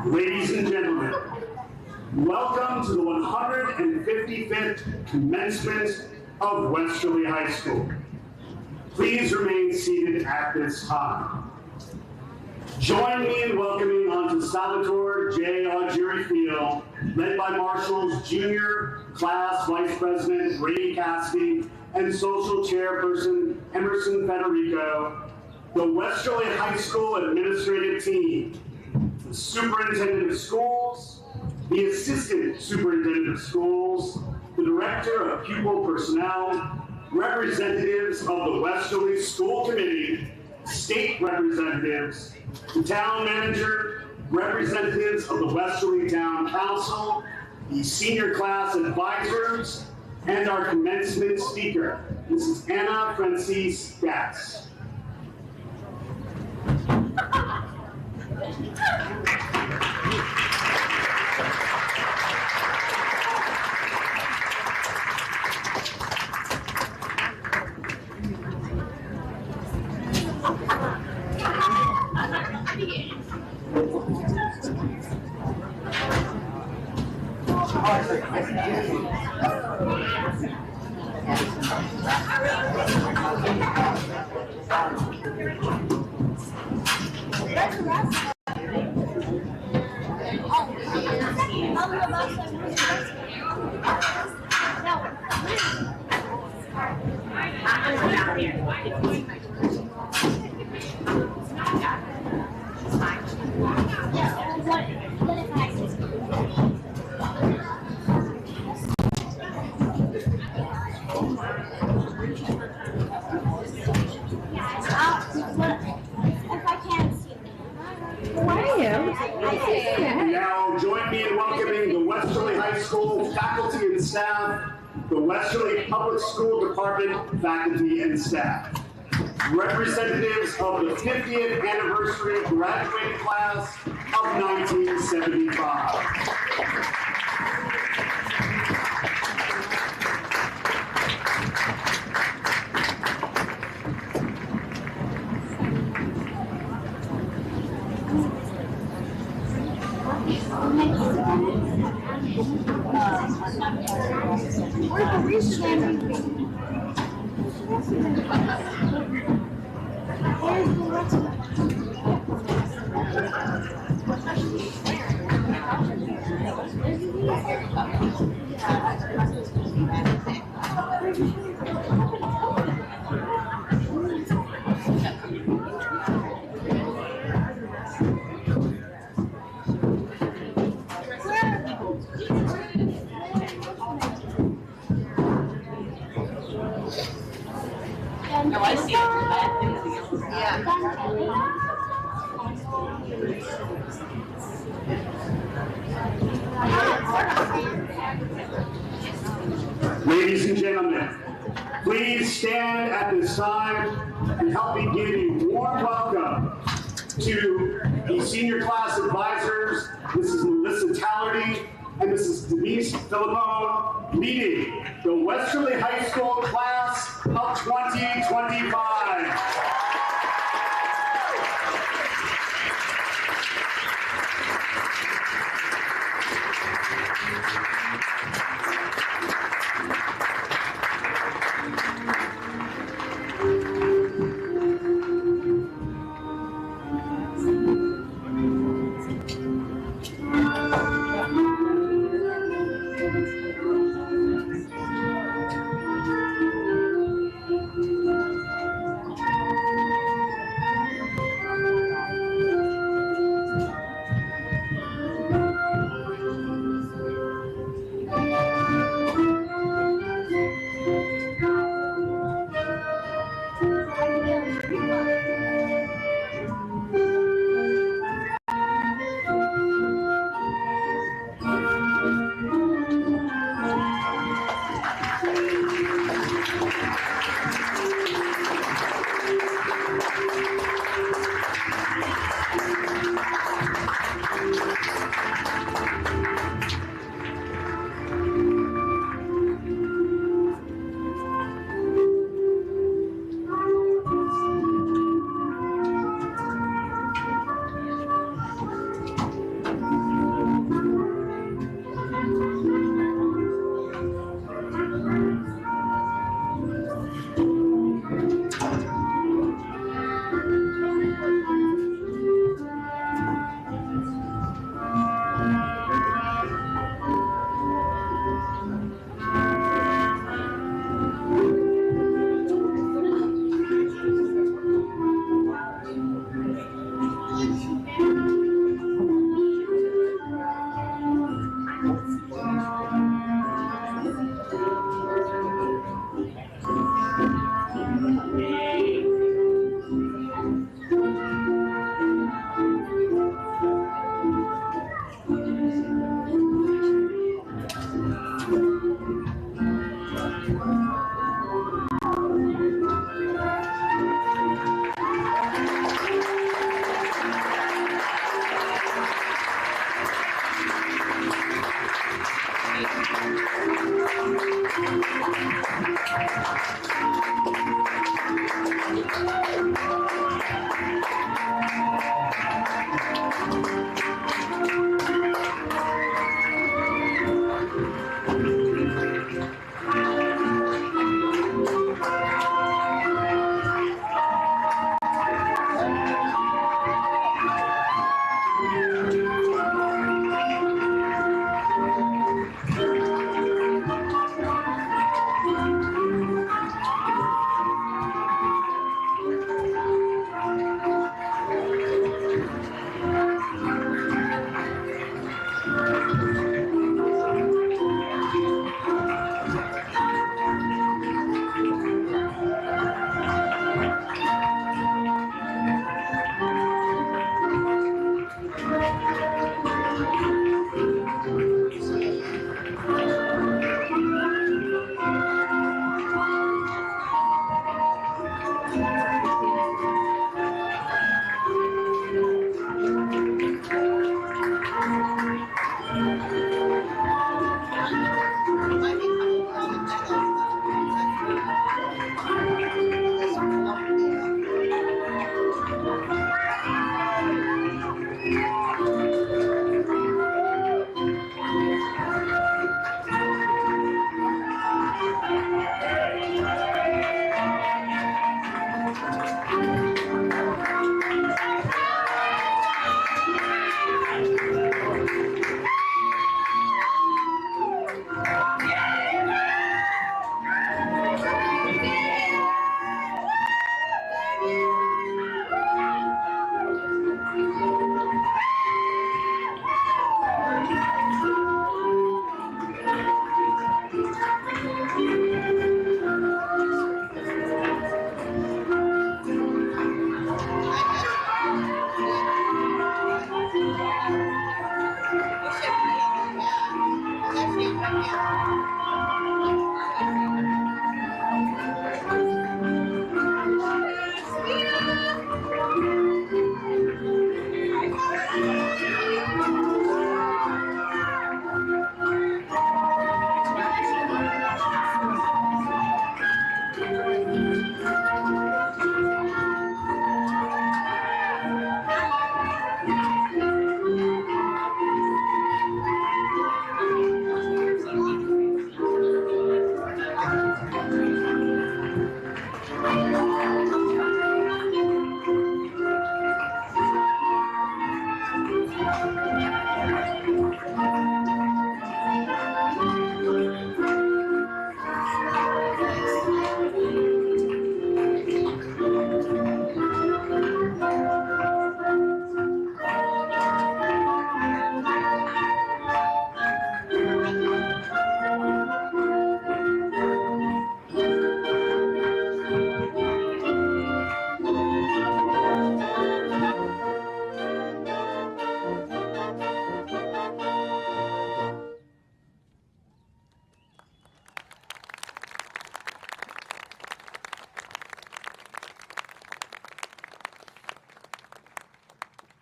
Ladies and gentlemen, welcome to the 155th commencement of Westerly High School. Please remain seated at this time. Join me in welcoming onto Salvatore J. Augeri Field, led by Marshall's Junior Class Vice President Brady Cassidy and Social Chairperson Emerson Federico, the Westerly High School Administrative Team, the Superintendent of Schools, the Assistant Superintendent of Schools, the Director of Pupil Personnel, representatives of the Westerly School Committee, state representatives, the Town Manager, representatives of the Westerly Town Council, the Senior Class Advisors, and our commencement speaker, Mrs. Anna Francis Gatz. Now join me in welcoming the Westerly High School faculty and staff, the Westerly Public School Department faculty and staff, representatives of the 50th anniversary graduating class of 1975. No, I see it. Yeah. Ladies and gentlemen, please stand at this time and help me give a warm welcome to the senior class advisors, Mrs. Melissa Tallerty and Mrs. Denise Philippone, leading the Westerly High School class of 2025.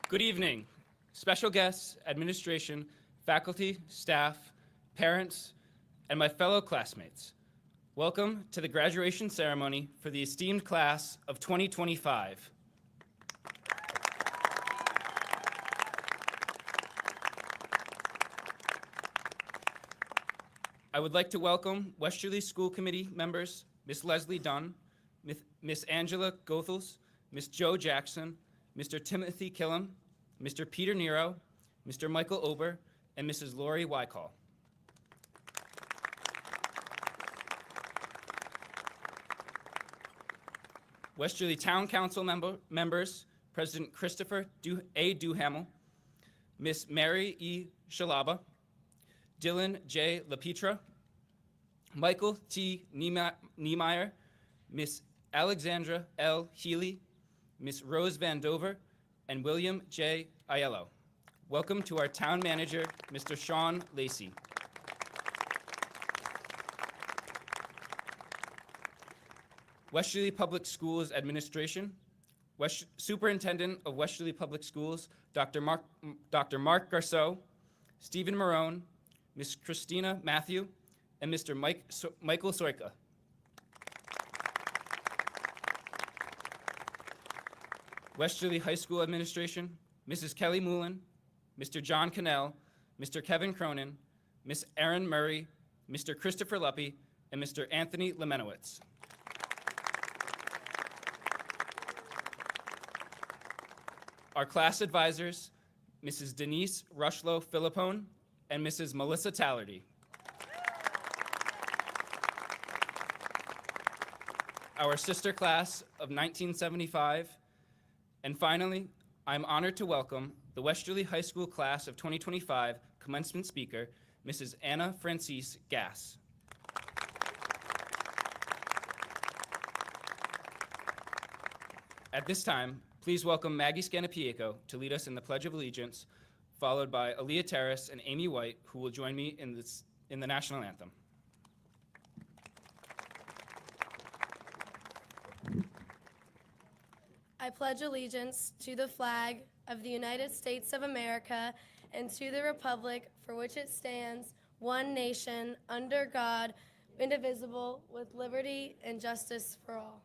Good evening, special guests, administration, faculty, staff, parents, and my fellow classmates. Welcome to the graduation ceremony for the esteemed class of 2025. I would like to welcome Westerly School Committee members, Ms. Leslie Dunn, Ms. Angela Goethals, Ms. Joe Jackson, Mr. Timothy Killam, Mr. Peter Nero, Mr. Michael Ober, and Mrs. Lori Wykall. Westerly Town Council members, President Christopher A. Duhamel, Ms. Mary E. Shalaba, Dylan J. LaPetra, Michael T. Niemeyer, Miss Alexandra L. Healy, Miss Rose Van Dover, and William J. Aiello. Welcome to our town manager, Mr. Sean Lacey. Westerly Public Schools Administration, Superintendent of Westerly Public Schools, Dr. Mark Garceau, Stephen Marone, Miss Christina Matthew, and Mr. Michael Soika. Westerly High School Administration, Mrs. Kelly Moulin, Mr. John Cannell, Mr. Kevin Cronin, Miss Erin Murray, Mr. Christopher Luppy, and Mr. Anthony Lemenowitz. Our class advisors, Mrs. Denise Rushlow Philippone and Mrs. Melissa Tallerty. Our sister class of 1975. And finally, I'm honored to welcome the Westerly High School class of 2025 commencement speaker, Mrs. Anna Francis Gass. At this time, please welcome Maggie Scanapico to lead us in the Pledge of Allegiance, followed by Aaliyah Terrace and Amy White, who will join me in the national anthem. I pledge allegiance to the flag of the United States of America and to the republic for which it stands, one nation, under God, indivisible, with liberty and justice for all.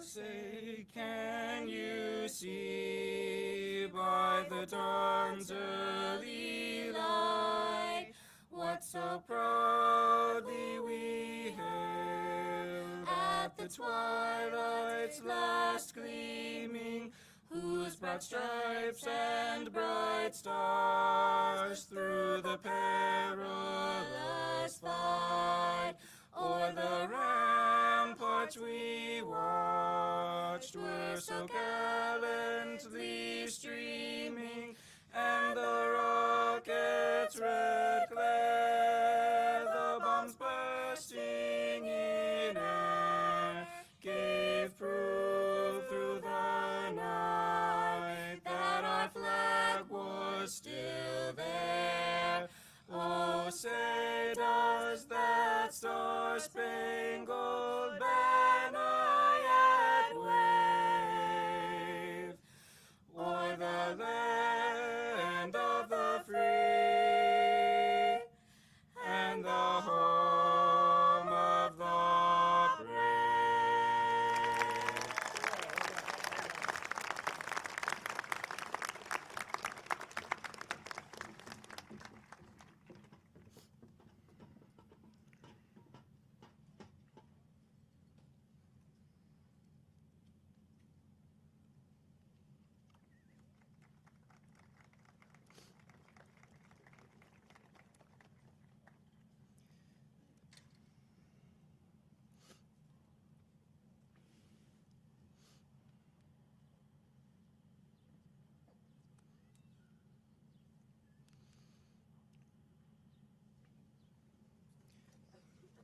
Say, can you see by the dawn's early light what so proudly we hailed at the twilight's last gleaming, whose broad stripes and bright stars through the perilous fight o'er the ramparts we watched were so gallantly streaming, and the rocket's red glare, the bombs bursting in air, gave proof through the night that our flag was still there. Oh, say does that star-spangled banner yet wave o'er the land of the free and the home of the brave?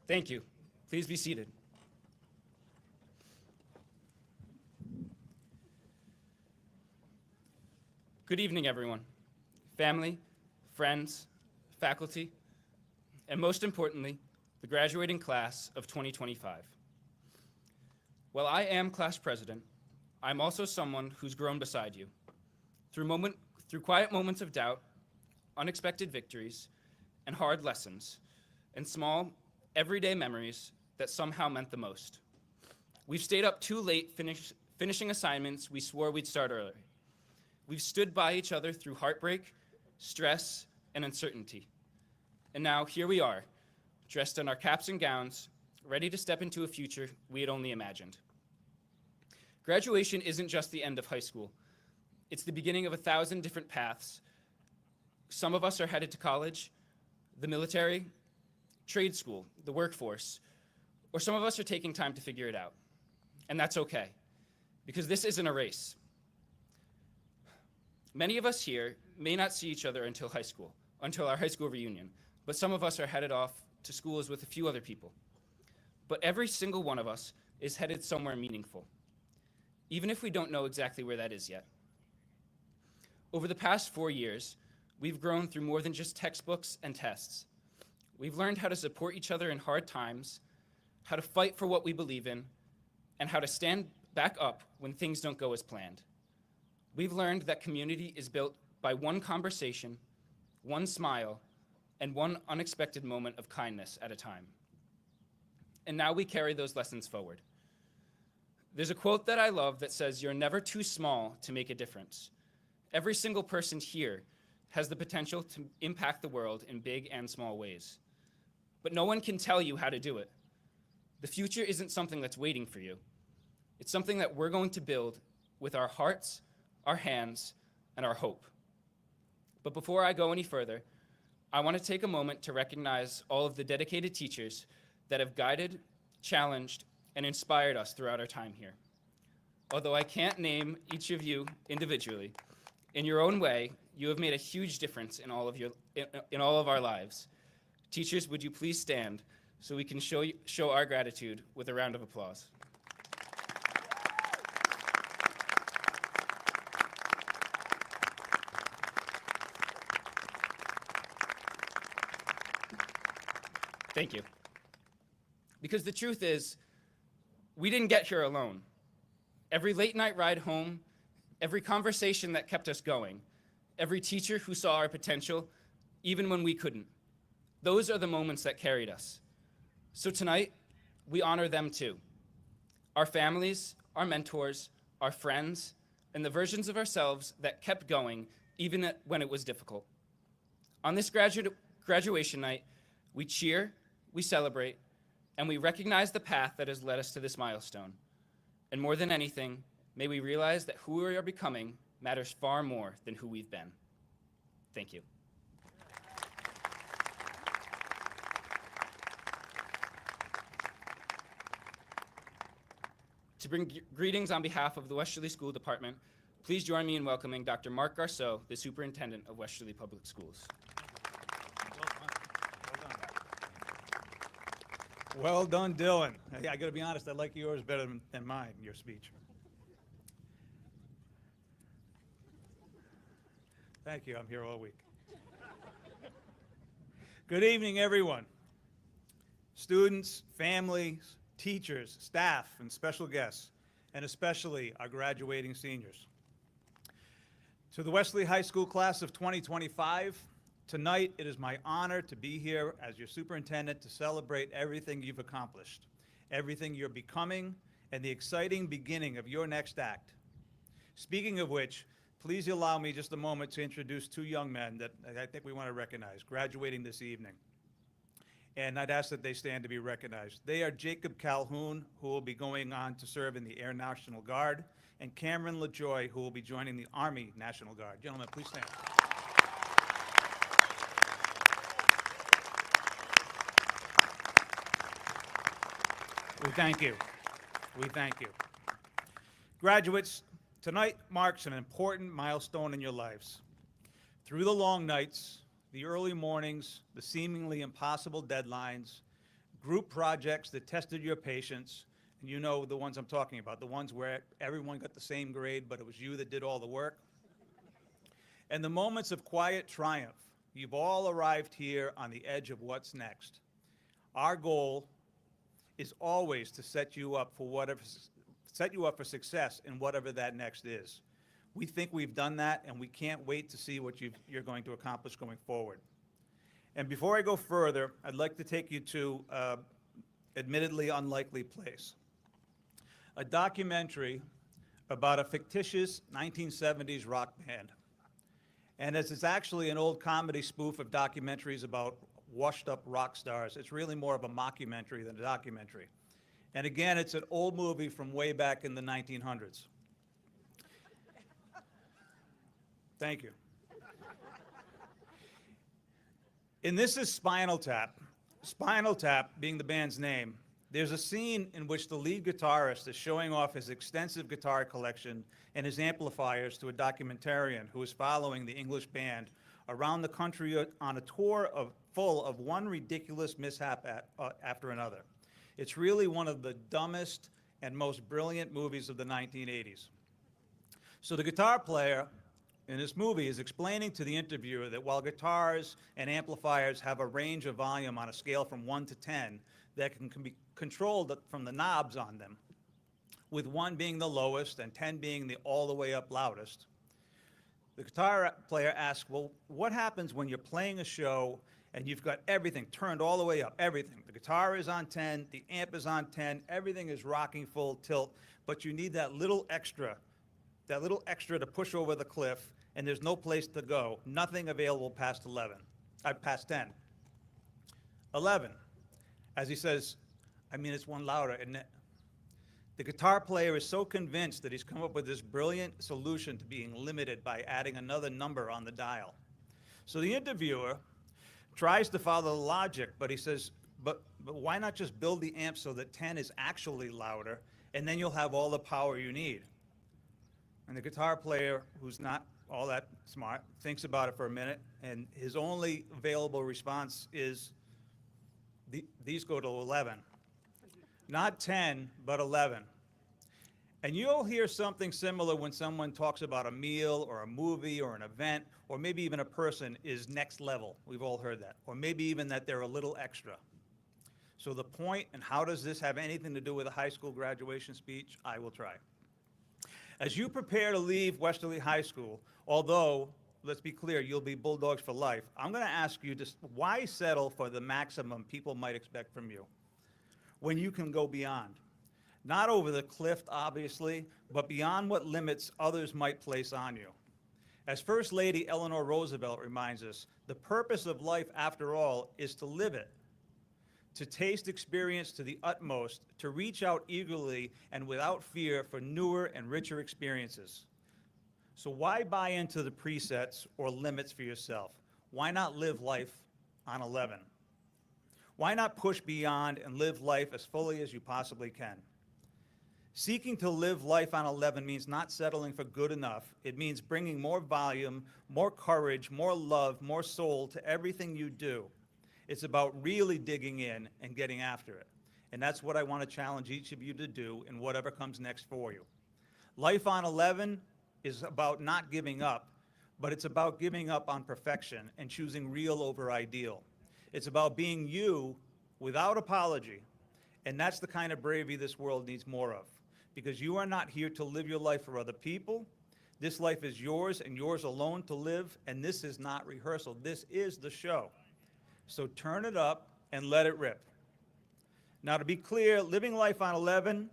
Thank you. Please be seated. Good evening, everyone. Family, friends, faculty, and most importantly, the graduating class of 2025. While I am class president, I'm also someone who's grown beside you through quiet moments of doubt, unexpected victories, and hard lessons, and small, everyday memories that somehow meant the most. We've stayed up too late finishing assignments we swore we'd start early. We've stood by each other through heartbreak, stress, and uncertainty. And now here we are, dressed in our caps and gowns, ready to step into a future we had only imagined. Graduation isn't just the end of high school. It's the beginning of 1,000 different paths. Some of us are headed to college, the military, trade school, the workforce, or some of us are taking time to figure it out. And that's okay, because this isn't a race. Many of us here may not see each other until high school, until our high school reunion, but some of us are headed off to schools with a few other people. But every single one of us is headed somewhere meaningful, even if we don't know exactly where that is yet. Over the past 4 years, we've grown through more than just textbooks and tests. We've learned how to support each other in hard times, how to fight for what we believe in, and how to stand back up when things don't go as planned. We've learned that community is built by one conversation, one smile, and one unexpected moment of kindness at a time. And now we carry those lessons forward. There's a quote that I love that says, "You're never too small to make a difference." Every single person here has the potential to impact the world in big and small ways. But no one can tell you how to do it. The future isn't something that's waiting for you. It's something that we're going to build with our hearts, our hands, and our hope. But before I go any further, I want to take a moment to recognize all of the dedicated teachers that have guided, challenged, and inspired us throughout our time here. Although I can't name each of you individually, in your own way, you have made a huge difference in all of our lives. Teachers, would you please stand so we can show our gratitude with a round of applause. Thank you. Because the truth is, we didn't get here alone. Every late night ride home, every conversation that kept us going, every teacher who saw our potential, even when we couldn't, those are the moments that carried us. So tonight, we honor them too. Our families, our mentors, our friends, and the versions of ourselves that kept going even when it was difficult. On this graduation night, we cheer, we celebrate, and we recognize the path that has led us to this milestone. And more than anything, may we realize that who we are becoming matters far more than who we've been. Thank you. To bring greetings on behalf of the Westerly School Department, please join me in welcoming Dr. Mark Garceau, the Superintendent of Westerly Public Schools. Well done, Dylan. I got to be honest, I like yours better than mine, your speech. Thank you, I'm here all week. Good evening, everyone. Students, families, teachers, staff, and special guests, and especially our graduating seniors. To the Westerly High School class of 2025, tonight, it is my honor to be here as your superintendent to celebrate everything you've accomplished, everything you're becoming, and the exciting beginning of your next act. Speaking of which, please allow me just a moment to introduce two young men that I think we want to recognize, graduating this evening. And I'd ask that they stand to be recognized. They are Jacob Calhoun, who will be going on to serve in the Air National Guard, and Cameron LaJoy, who will be joining the Army National Guard. Gentlemen, please stand. We thank you. We thank you. Graduates, tonight marks an important milestone in your lives. Through the long nights, the early mornings, the seemingly impossible deadlines, group projects that tested your patience, and you know the ones I'm talking about, the ones where everyone got the same grade, but it was you that did all the work, and the moments of quiet triumph, you've all arrived here on the edge of what's next. Our goal is always to set you up for success in whatever that next is. We think we've done that, and we can't wait to see what you're going to accomplish going forward. And before I go further, I'd like to take you to admittedly unlikely place. A documentary about a fictitious 1970s rock band. And as it's actually an old comedy spoof of documentaries about washed-up rock stars, it's really more of a mockumentary than a documentary. And again, it's an old movie from way back in the 1900s. Thank you. And this is Spinal Tap. Spinal Tap being the band's name. There's a scene in which the lead guitarist is showing off his extensive guitar collection and his amplifiers to a documentarian who is following the English band around the country on a tour full of one ridiculous mishap after another. It's really one of the dumbest and most brilliant movies of the 1980s. So the guitar player in this movie is explaining to the interviewer that while guitars and amplifiers have a range of volume on a scale from 1 to 10 that can be controlled from the knobs on them, with 1 being the lowest and 10 being the all the way up loudest, the guitar player asks, well, what happens when you're playing a show and you've got everything turned all the way up, everything. The guitar is on 10, the amp is on 10, everything is rocking full tilt, but you need that little extra to push over the cliff, and there's no place to go, nothing available past 10. 11, as he says, I mean, it's 1 louder, isn't it? The guitar player is so convinced that he's come up with this brilliant solution to being limited by adding another number on the dial. So the interviewer tries to follow the logic, but he says, but why not just build the amp so that 10 is actually louder, and then you'll have all the power you need? And the guitar player, who's not all that smart, thinks about it for a minute, and his only available response is, these go to 11. Not 10, but 11. And you'll hear something similar when someone talks about a meal or a movie or an event, or maybe even a person is next level. We've all heard that. Or maybe even that they're a little extra. So the point, and how does this have anything to do with a high school graduation speech? I will try. As you prepare to leave Westerly High School, although, let's be clear, you'll be Bulldogs for life, I'm going to ask you, why settle for the maximum people might expect from you when you can go beyond? Not over the cliff, obviously, but beyond what limits others might place on you. As First Lady Eleanor Roosevelt reminds us, the purpose of life, after all, is to live it, to taste experience to the utmost, to reach out eagerly and without fear for newer and richer experiences. So why buy into the presets or limits for yourself? Why not live life on 11? Why not push beyond and live life as fully as you possibly can? Seeking to live life on 11 means not settling for good enough. It means bringing more volume, more courage, more love, more soul to everything you do. It's about really digging in and getting after it. And that's what I want to challenge each of you to do in whatever comes next for you. Life on 11 is about not giving up, but it's about giving up on perfection and choosing real over ideal. It's about being you without apology. And that's the kind of bravery this world needs more of. Because you are not here to live your life for other people. This life is yours and yours alone to live, and this is not rehearsal. This is the show. So turn it up and let it rip. Now, to be clear, living life on 11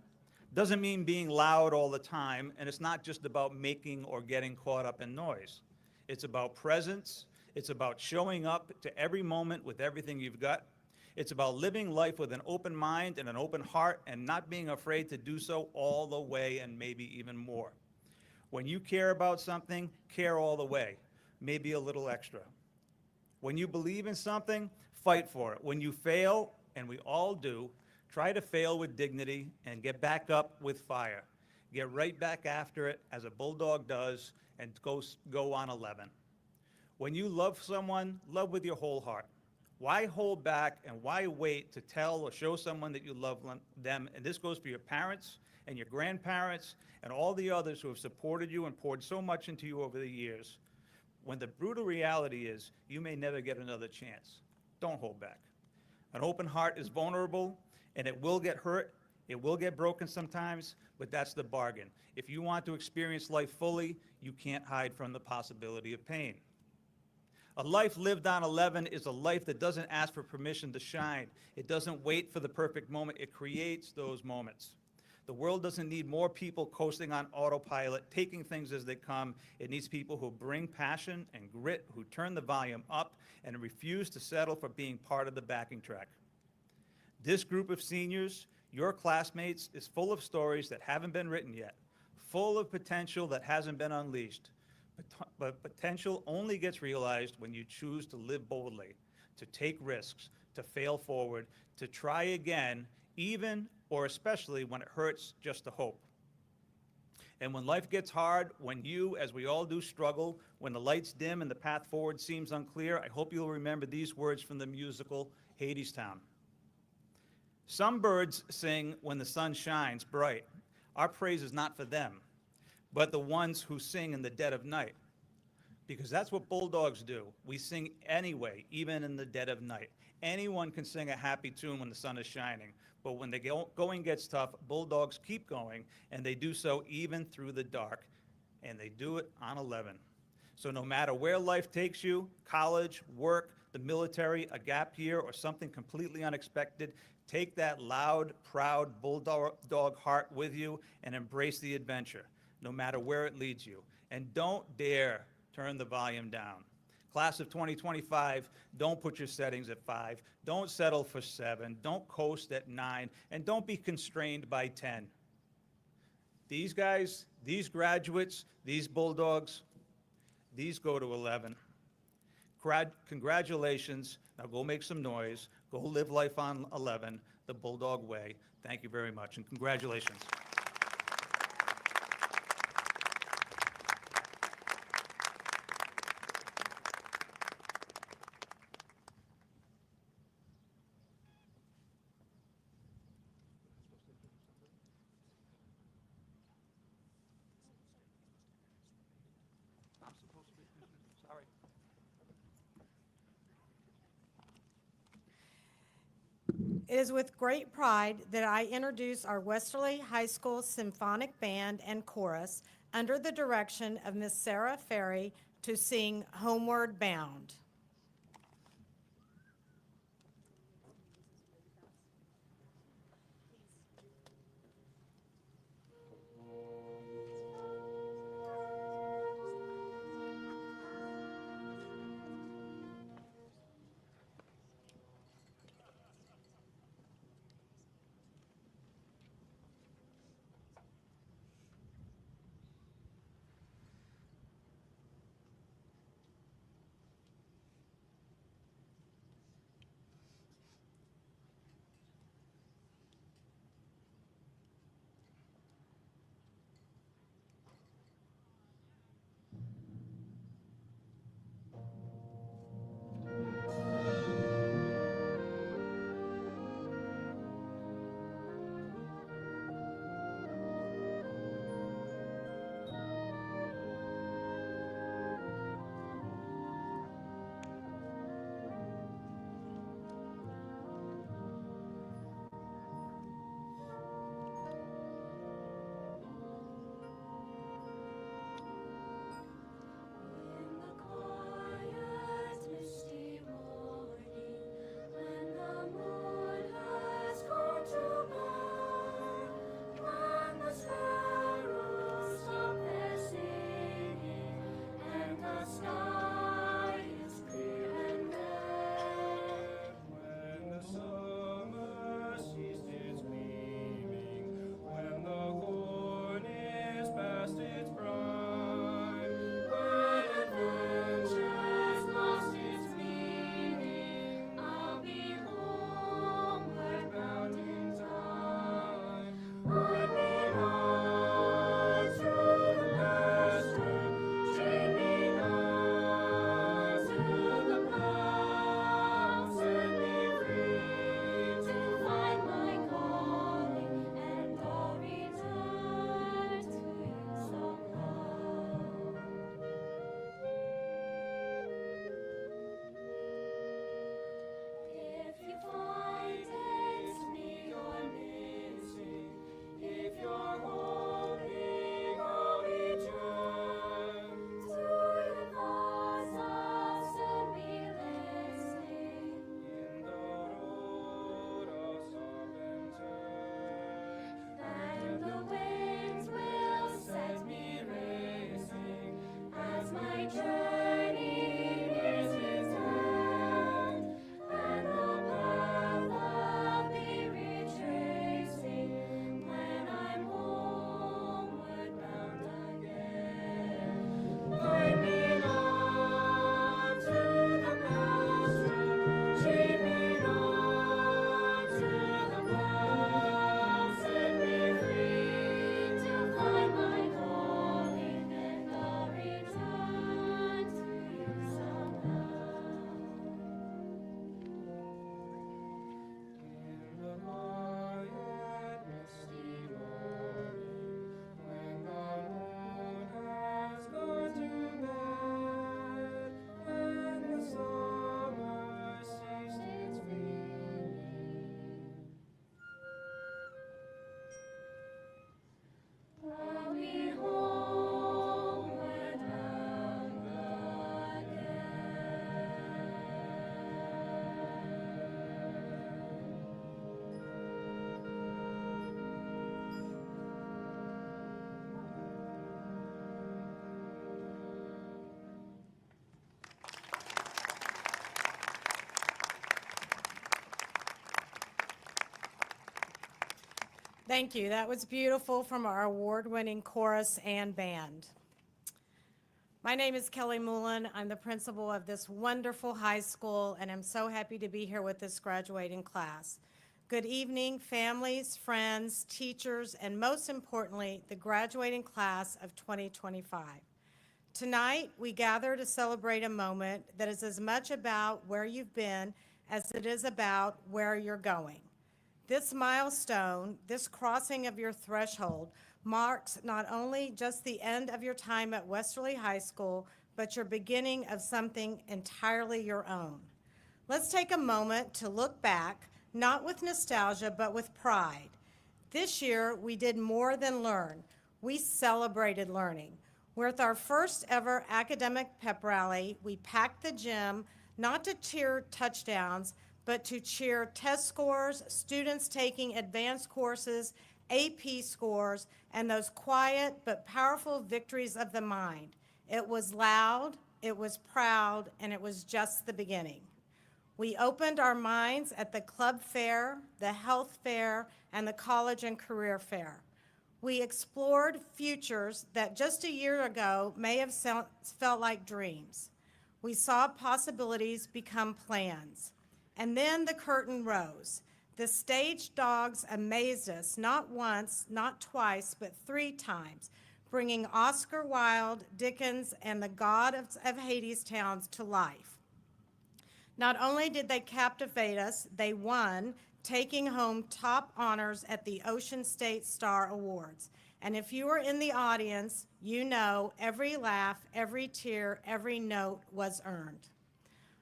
doesn't mean being loud all the time, and it's not just about making or getting caught up in noise. It's about presence. It's about showing up to every moment with everything you've got. It's about living life with an open mind and an open heart and not being afraid to do so all the way and maybe even more. When you care about something, care all the way, maybe a little extra. When you believe in something, fight for it. When you fail, and we all do, try to fail with dignity and get back up with fire. Get right back after it as a bulldog does and go on 11. When you love someone, love with your whole heart. Why hold back and why wait to tell or show someone that you love them? And this goes for your parents and your grandparents and all the others who have supported you and poured so much into you over the years. When the brutal reality is you may never get another chance. Don't hold back. An open heart is vulnerable, and it will get hurt. It will get broken sometimes, but that's the bargain. If you want to experience life fully, you can't hide from the possibility of pain. A life lived on 11 is a life that doesn't ask for permission to shine. It doesn't wait for the perfect moment. It creates those moments. The world doesn't need more people coasting on autopilot, taking things as they come. It needs people who bring passion and grit, who turn the volume up and refuse to settle for being part of the backing track. This group of seniors, your classmates, is full of stories that haven't been written yet, full of potential that hasn't been unleashed, but potential only gets realized when you choose to live boldly, to take risks, to fail forward, to try again, even or especially when it hurts just to hope. And when life gets hard, when you, as we all do, struggle, when the lights dim and the path forward seems unclear, I hope you'll remember these words from the musical Hadestown. Some birds sing when the sun shines bright. Our praise is not for them, but the ones who sing in the dead of night. Because that's what bulldogs do. We sing anyway, even in the dead of night. Anyone can sing a happy tune when the sun is shining, but when the going gets tough, bulldogs keep going, and they do so even through the dark, and they do it on 11. So no matter where life takes you, college, work, the military, a gap year, or something completely unexpected, take that loud, proud bulldog heart with you and embrace the adventure, no matter where it leads you. And don't dare turn the volume down. Class of 2025, don't put your settings at 5. Don't settle for 7. Don't coast at 9. And don't be constrained by 10. These guys, these graduates, these bulldogs, these go to 11. Congratulations. Now go make some noise. Go live life on 11, the Bulldog way. Thank you very much, and congratulations. Sorry. It is with great pride that I introduce our Westerly High School Symphonic Band and Chorus under the direction of Miss Sarah Ferry to sing Homeward Bound. If you find it's me you're missing, Thank you. That was beautiful from our award-winning chorus and band. My name is Kelly Moulin. I'm the principal of this wonderful high school, and I'm so happy to be here with this graduating class. Good evening, families, friends, teachers, and most importantly, the graduating class of 2025. Tonight, we gather to celebrate a moment that is as much about where you've been as it is about where you're going. This milestone, this crossing of your threshold, marks not only just the end of your time at Westerly High School, but your beginning of something entirely your own. Let's take a moment to look back, not with nostalgia, but with pride. This year, we did more than learn. We celebrated learning. With our first ever academic pep rally, we packed the gym not to cheer touchdowns, but to cheer test scores, students taking advanced courses, AP scores, and those quiet but powerful victories of the mind. It was loud, it was proud, and it was just the beginning. We opened our minds at the club fair, the health fair, and the college and career fair. We explored futures that just a year ago may have felt like dreams. We saw possibilities become plans. And then the curtain rose. The stage dogs amazed us, not once, not twice, but 3 times, bringing Oscar Wilde, Dickens, and the god of Hadestown to life. Not only did they captivate us, they won, taking home top honors at the Ocean State Star Awards. And if you were in the audience, you know every laugh, every tear, every note was earned.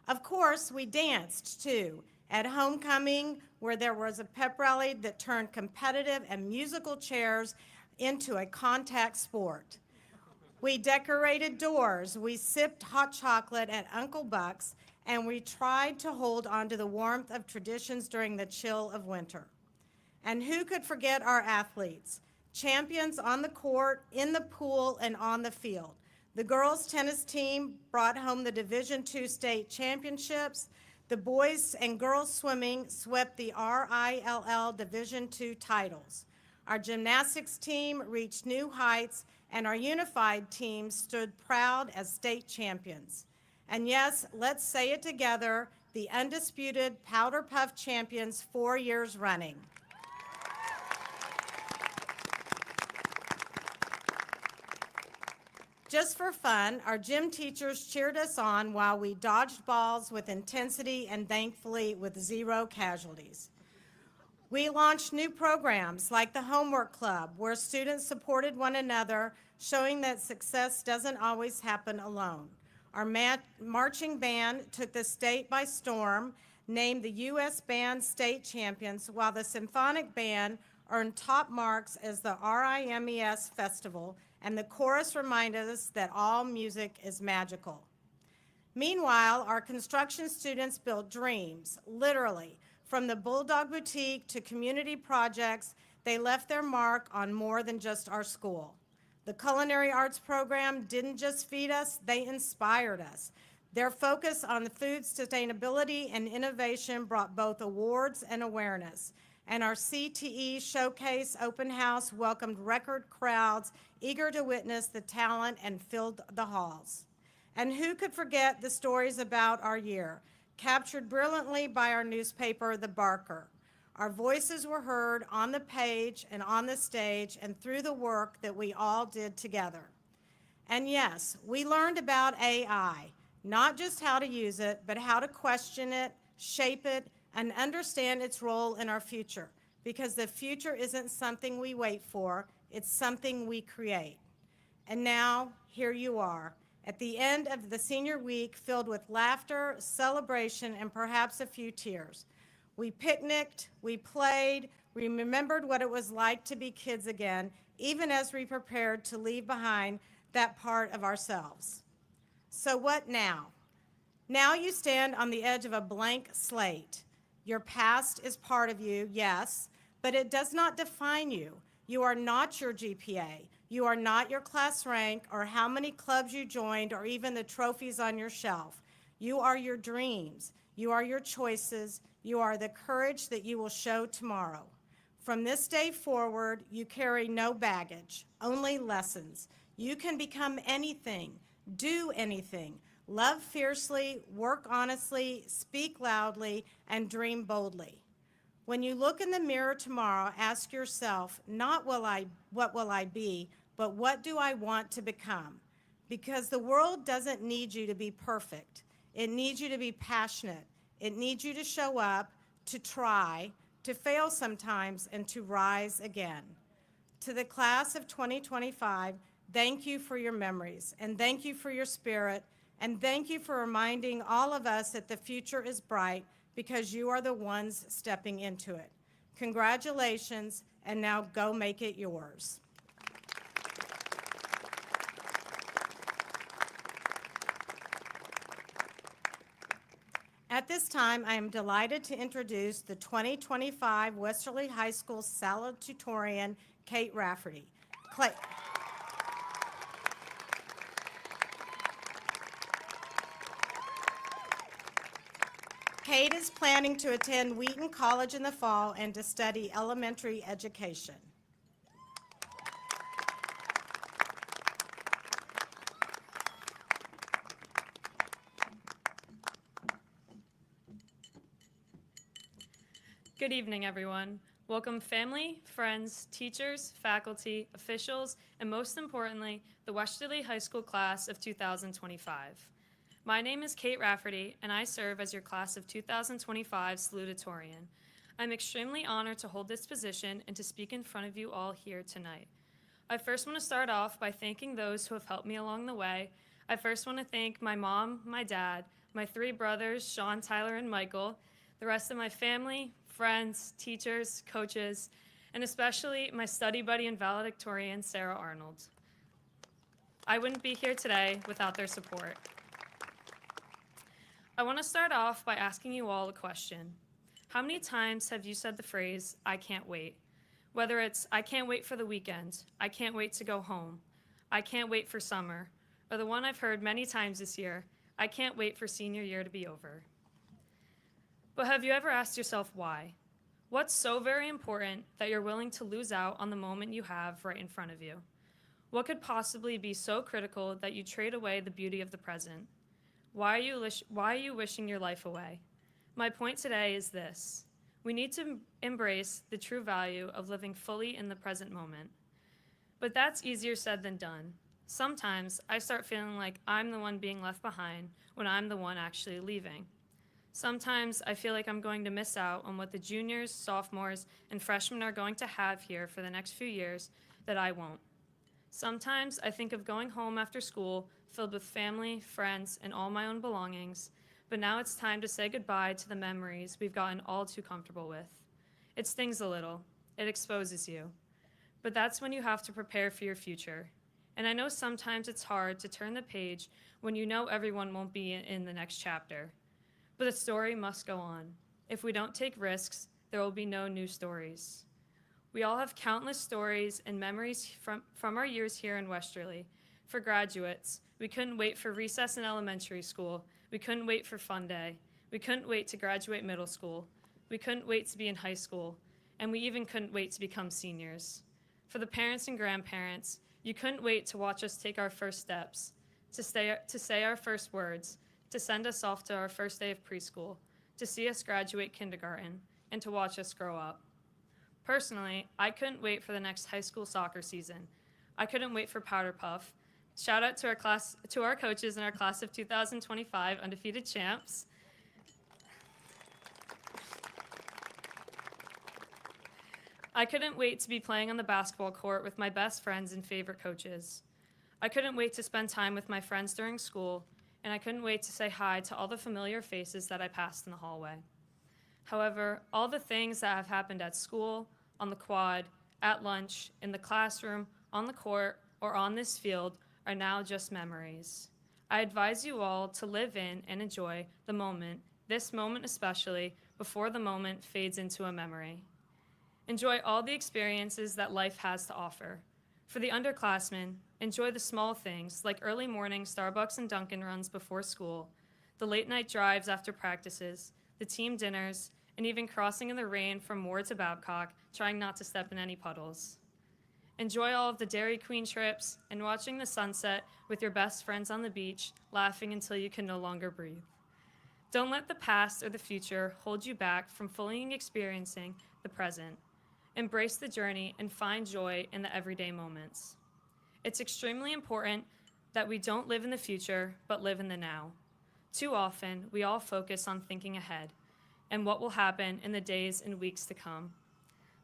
Of course, we danced too, at homecoming, where there was a pep rally that turned competitive and musical chairs into a contact sport. We decorated doors, we sipped hot chocolate at Uncle Buck's, and we tried to hold on to the warmth of traditions during the chill of winter. And who could forget our athletes? Champions on the court, in the pool, and on the field. The girls' tennis team brought home the Division II state championships. The boys and girls swimming swept the RILL Division II titles. Our gymnastics team reached new heights, and our unified team stood proud as state champions. And yes, let's say it together, the undisputed Powder Puff champions 4 years running. Just for fun, our gym teachers cheered us on while we dodged balls with intensity and thankfully with 0 casualties. We launched new programs like the Homework Club, where students supported one another, showing that success doesn't always happen alone. Our marching band took the state by storm, named the U.S. Band State Champions, while the Symphonic Band earned top marks as the RIMES Festival, and the chorus reminded us that all music is magical. Meanwhile, our construction students built dreams, literally. From the Bulldog Boutique to community projects, they left their mark on more than just our school. The culinary arts program didn't just feed us, they inspired us. Their focus on food sustainability and innovation brought both awards and awareness. And our CTE Showcase Open House welcomed record crowds eager to witness the talent and filled the halls. And who could forget the stories about our year, captured brilliantly by our newspaper, The Barker. Our voices were heard on the page and on the stage and through the work that we all did together. And yes, we learned about AI, not just how to use it, but how to question it, shape it, and understand its role in our future, because the future isn't something we wait for, it's something we create. And now, here you are, at the end of the senior week filled with laughter, celebration, and perhaps a few tears. We picnicked, we played, we remembered what it was like to be kids again, even as we prepared to leave behind that part of ourselves. So what now? Now you stand on the edge of a blank slate. Your past is part of you, yes, but it does not define you. You are not your GPA. You are not your class rank or how many clubs you joined or even the trophies on your shelf. You are your dreams. You are your choices. You are the courage that you will show tomorrow. From this day forward, you carry no baggage, only lessons. You can become anything, do anything, love fiercely, work honestly, speak loudly, and dream boldly. When you look in the mirror tomorrow, ask yourself, not what will I be, but what do I want to become? Because the world doesn't need you to be perfect. It needs you to be passionate. It needs you to show up, to try, to fail sometimes, and to rise again. To the class of 2025, thank you for your memories, and thank you for your spirit, and thank you for reminding all of us that the future is bright because you are the ones stepping into it. Congratulations, and now go make it yours. At this time, I am delighted to introduce the 2025 Westerly High School salutatorian, Kate Rafferty. Kate is planning to attend Wheaton College in the fall and to study elementary education. Good evening, everyone. Welcome family, friends, teachers, faculty, officials, and most importantly, the Westerly High School class of 2025. My name is Kate Rafferty, and I serve as your class of 2025 salutatorian. I'm extremely honored to hold this position and to speak in front of you all here tonight. I first want to start off by thanking those who have helped me along the way. I first want to thank my mom, my dad, my three brothers, Sean, Tyler, and Michael, the rest of my family, friends, teachers, coaches, and especially my study buddy and valedictorian, Sarah Arnold. I wouldn't be here today without their support. I want to start off by asking you all a question. How many times have you said the phrase, "I can't wait"? Whether it's, "I can't wait for the weekend," "I can't wait to go home," "I can't wait for summer," or the one I've heard many times this year, "I can't wait for senior year to be over." But have you ever asked yourself why? What's so very important that you're willing to lose out on the moment you have right in front of you? What could possibly be so critical that you trade away the beauty of the present? Why are you wishing your life away? My point today is this. We need to embrace the true value of living fully in the present moment. But that's easier said than done. Sometimes I start feeling like I'm the one being left behind when I'm the one actually leaving. Sometimes I feel like I'm going to miss out on what the juniors, sophomores, and freshmen are going to have here for the next few years that I won't. Sometimes I think of going home after school filled with family, friends, and all my own belongings, but now it's time to say goodbye to the memories we've gotten all too comfortable with. It stings a little. It exposes you. But that's when you have to prepare for your future. And I know sometimes it's hard to turn the page when you know everyone won't be in the next chapter. But the story must go on. If we don't take risks, there will be no new stories. We all have countless stories and memories from our years here in Westerly. For graduates, we couldn't wait for recess in elementary school. We couldn't wait for fun day. We couldn't wait to graduate middle school. We couldn't wait to be in high school. And we even couldn't wait to become seniors. For the parents and grandparents, you couldn't wait to watch us take our first steps, to say our first words, to send us off to our first day of preschool, to see us graduate kindergarten, and to watch us grow up. Personally, I couldn't wait for the next high school soccer season. I couldn't wait for Powder Puff. Shout out to our coaches in our class of 2025 undefeated champs. I couldn't wait to be playing on the basketball court with my best friends and favorite coaches. I couldn't wait to spend time with my friends during school, and I couldn't wait to say hi to all the familiar faces that I passed in the hallway. However, all the things that have happened at school, on the quad, at lunch, in the classroom, on the court, or on this field are now just memories. I advise you all to live in and enjoy the moment, this moment especially, before the moment fades into a memory. Enjoy all the experiences that life has to offer. For the underclassmen, enjoy the small things like early morning Starbucks and Dunkin' runs before school, the late night drives after practices, the team dinners, and even crossing in the rain from Moore to Babcock, trying not to step in any puddles. Enjoy all of the Dairy Queen trips and watching the sunset with your best friends on the beach, laughing until you can no longer breathe. Don't let the past or the future hold you back from fully experiencing the present. Embrace the journey and find joy in the everyday moments. It's extremely important that we don't live in the future, but live in the now. Too often, we all focus on thinking ahead and what will happen in the days and weeks to come.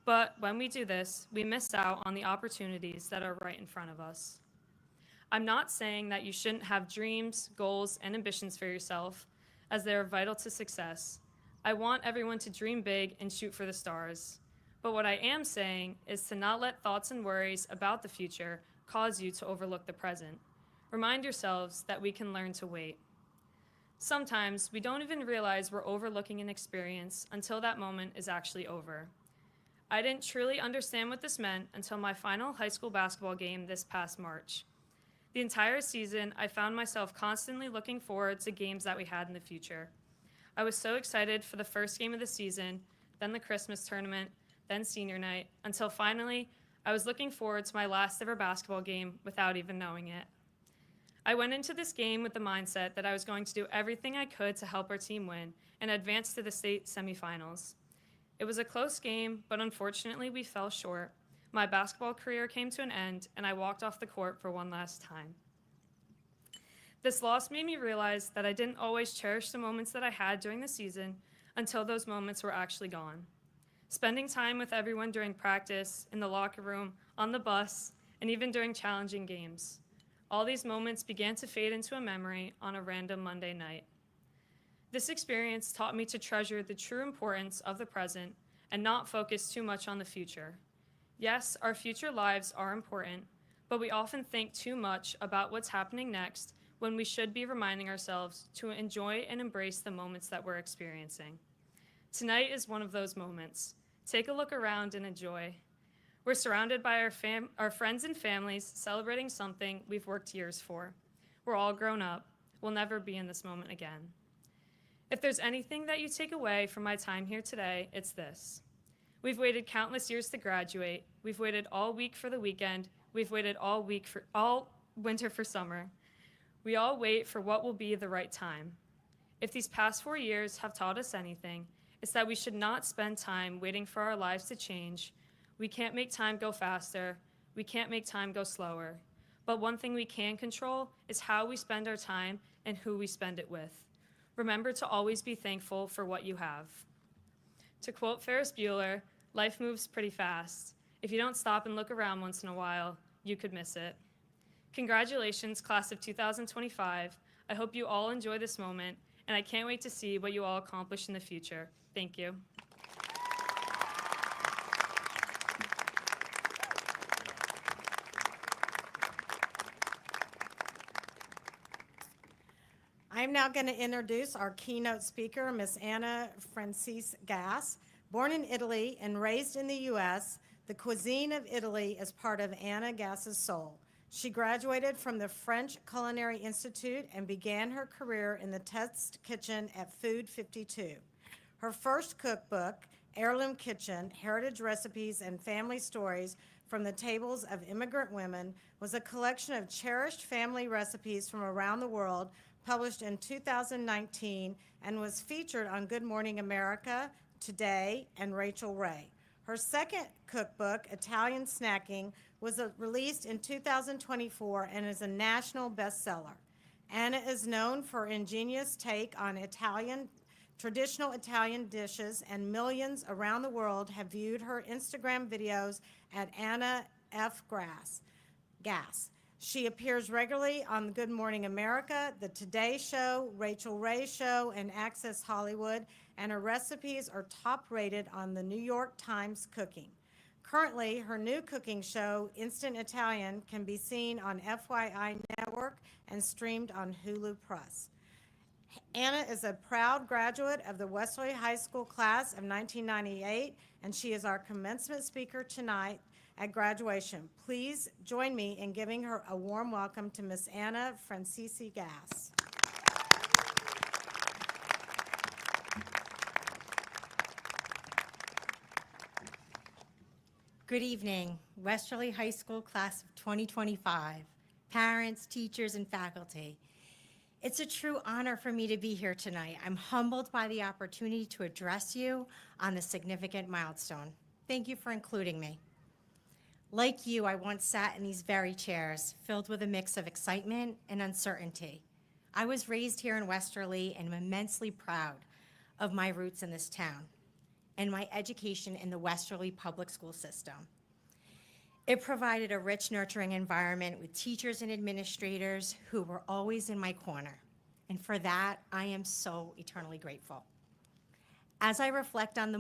But when we do this, we miss out on the opportunities that are right in front of us. I'm not saying that you shouldn't have dreams, goals, and ambitions for yourself, as they are vital to success. I want everyone to dream big and shoot for the stars. But what I am saying is to not let thoughts and worries about the future cause you to overlook the present. Remind yourselves that we can learn to wait. Sometimes we don't even realize we're overlooking an experience until that moment is actually over. I didn't truly understand what this meant until my final high school basketball game this past March. The entire season, I found myself constantly looking forward to games that we had in the future. I was so excited for the first game of the season, then the Christmas tournament, then senior night, until finally, I was looking forward to my last ever basketball game without even knowing it. I went into this game with the mindset that I was going to do everything I could to help our team win and advance to the state semifinals. It was a close game, but unfortunately we fell short. My basketball career came to an end, and I walked off the court for one last time. This loss made me realize that I didn't always cherish the moments that I had during the season until those moments were actually gone. Spending time with everyone during practice, in the locker room, on the bus, and even during challenging games. All these moments began to fade into a memory on a random Monday night. This experience taught me to treasure the true importance of the present and not focus too much on the future. Yes, our future lives are important, but we often think too much about what's happening next when we should be reminding ourselves to enjoy and embrace the moments that we're experiencing. Tonight is one of those moments. Take a look around and enjoy. We're surrounded by our friends and families celebrating something we've worked years for. We're all grown up. We'll never be in this moment again. If there's anything that you take away from my time here today, it's this. We've waited countless years to graduate. We've waited all week for the weekend. We've waited all winter for summer. We all wait for what will be the right time. If these past 4 years have taught us anything, it's that we should not spend time waiting for our lives to change. We can't make time go faster. We can't make time go slower. But one thing we can control is how we spend our time and who we spend it with. Remember to always be thankful for what you have. To quote Ferris Bueller, life moves pretty fast. If you don't stop and look around once in a while, you could miss it. Congratulations, class of 2025. I hope you all enjoy this moment, and I can't wait to see what you all accomplish in the future. Thank you. I'm now going to introduce our keynote speaker, Ms. Anna Francis Gass. Born in Italy and raised in the U.S., the cuisine of Italy is part of Anna Gass's soul. She graduated from the French Culinary Institute and began her career in the test kitchen at Food 52. Her first cookbook, Heirloom Kitchen, Heritage Recipes and Family Stories from the Tables of Immigrant Women, was a collection of cherished family recipes from around the world, published in 2019, and was featured on Good Morning America, Today, and Rachel Ray. Her second cookbook, Italian Snacking, was released in 2024 and is a national bestseller. Anna is known for her ingenious take on traditional Italian dishes, and millions around the world have viewed her Instagram videos at Anna F. Gass. She appears regularly on Good Morning America, The Today Show, Rachel Ray Show, and Access Hollywood, and her recipes are top-rated on the New York Times Cooking. Currently, her new cooking show, Instant Italian, can be seen on FYI Network and streamed on Hulu Plus. Anna is a proud graduate of the Westerly High School class of 1998, and she is our commencement speaker tonight at graduation. Please join me in giving her a warm welcome to Miss Anna Francisi Gass. Good evening, Westerly High School class of 2025, parents, teachers, and faculty. It's a true honor for me to be here tonight. I'm humbled by the opportunity to address you on this significant milestone. Thank you for including me. Like you, I once sat in these very chairs, filled with a mix of excitement and uncertainty. I was raised here in Westerly and am immensely proud of my roots in this town and my education in the Westerly public school system. It provided a rich, nurturing environment with teachers and administrators who were always in my corner. And for that, I am so eternally grateful. As I reflect on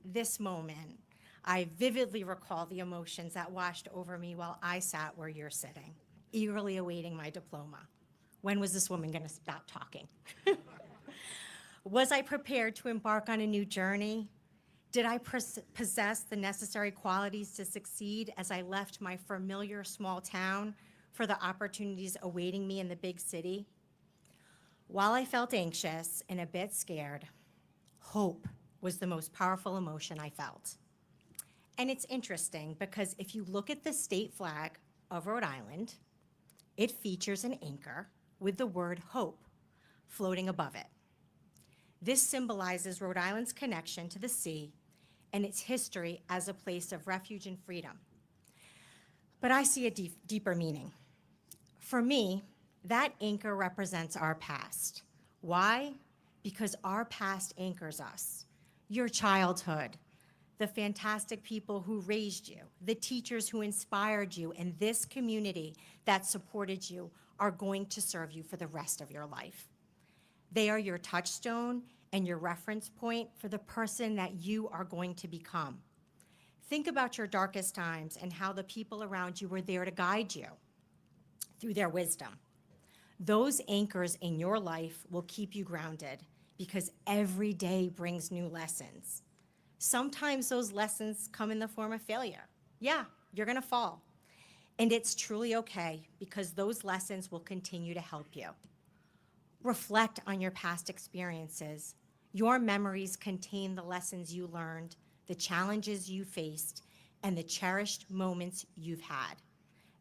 this moment, I vividly recall the emotions that washed over me while I sat where you're sitting, eagerly awaiting my diploma. When was this woman gonna stop talking? Was I prepared to embark on a new journey? Did I possess the necessary qualities to succeed as I left my familiar small town for the opportunities awaiting me in the big city? While I felt anxious and a bit scared, hope was the most powerful emotion I felt. And it's interesting because if you look at the state flag of Rhode Island, it features an anchor with the word hope floating above it. This symbolizes Rhode Island's connection to the sea and its history as a place of refuge and freedom. But I see a deeper meaning. For me, that anchor represents our past. Why? Because our past anchors us. Your childhood, the fantastic people who raised you, the teachers who inspired you, and this community that supported you are going to serve you for the rest of your life. They are your touchstone and your reference point for the person that you are going to become. Think about your darkest times and how the people around you were there to guide you through their wisdom. Those anchors in your life will keep you grounded because every day brings new lessons. Sometimes those lessons come in the form of failure. Yeah, you're gonna fall. And it's truly okay because those lessons will continue to help you. Reflect on your past experiences. Your memories contain the lessons you learned, the challenges you faced, and the cherished moments you've had.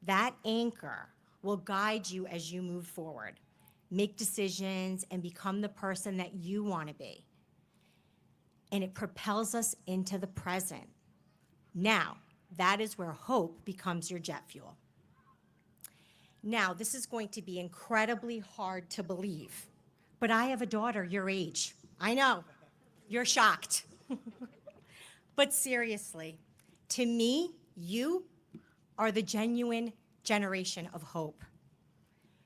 That anchor will guide you as you move forward, make decisions, and become the person that you want to be. And it propels us into the present. Now, that is where hope becomes your jet fuel. Now, this is going to be incredibly hard to believe, but I have a daughter your age. I know, you're shocked. But seriously, to me, you are the genuine generation of hope.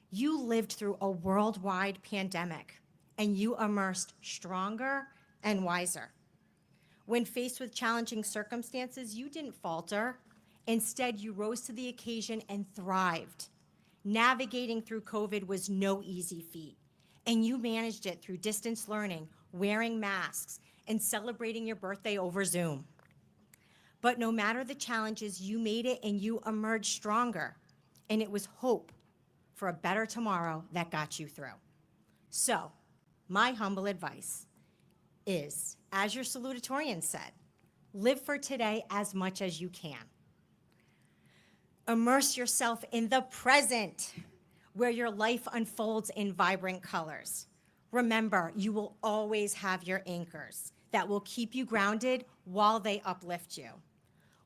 You lived through a worldwide pandemic, and you emerged stronger and wiser. When faced with challenging circumstances, you didn't falter. Instead, you rose to the occasion and thrived. Navigating through COVID was no easy feat, and you managed it through distance learning, wearing masks, and celebrating your birthday over Zoom. But no matter the challenges, you made it and you emerged stronger, and it was hope for a better tomorrow that got you through. So, my humble advice is, as your salutatorian said, live for today as much as you can. Immerse yourself in the present, where your life unfolds in vibrant colors. Remember, you will always have your anchors that will keep you grounded while they uplift you.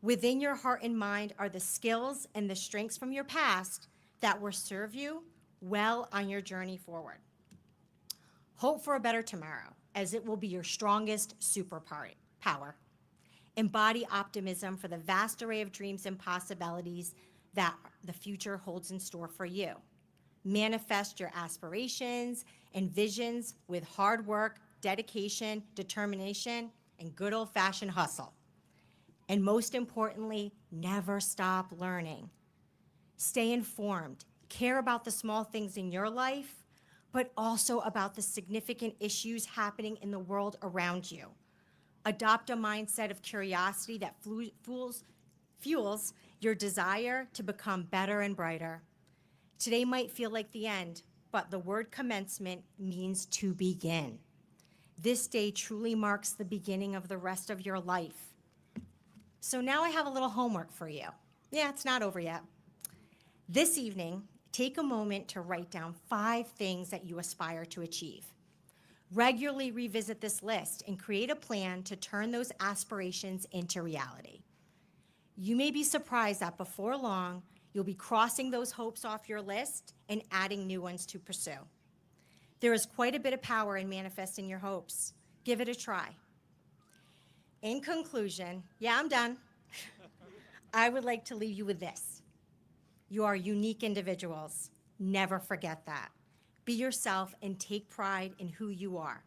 Within your heart and mind are the skills and the strengths from your past that will serve you well on your journey forward. Hope for a better tomorrow, as it will be your strongest superpower. Embody optimism for the vast array of dreams and possibilities that the future holds in store for you. Manifest your aspirations and visions with hard work, dedication, determination, and good old-fashioned hustle. And most importantly, never stop learning. Stay informed, care about the small things in your life, but also about the significant issues happening in the world around you. Adopt a mindset of curiosity that fuels your desire to become better and brighter. Today might feel like the end, but the word commencement means to begin. This day truly marks the beginning of the rest of your life. So now I have a little homework for you. Yeah, it's not over yet. This evening, take a moment to write down 5 things that you aspire to achieve. Regularly revisit this list and create a plan to turn those aspirations into reality. You may be surprised that before long, you'll be crossing those hopes off your list and adding new ones to pursue. There is quite a bit of power in manifesting your hopes. Give it a try. In conclusion, yeah, I'm done. I would like to leave you with this. You are unique individuals. Never forget that. Be yourself and take pride in who you are.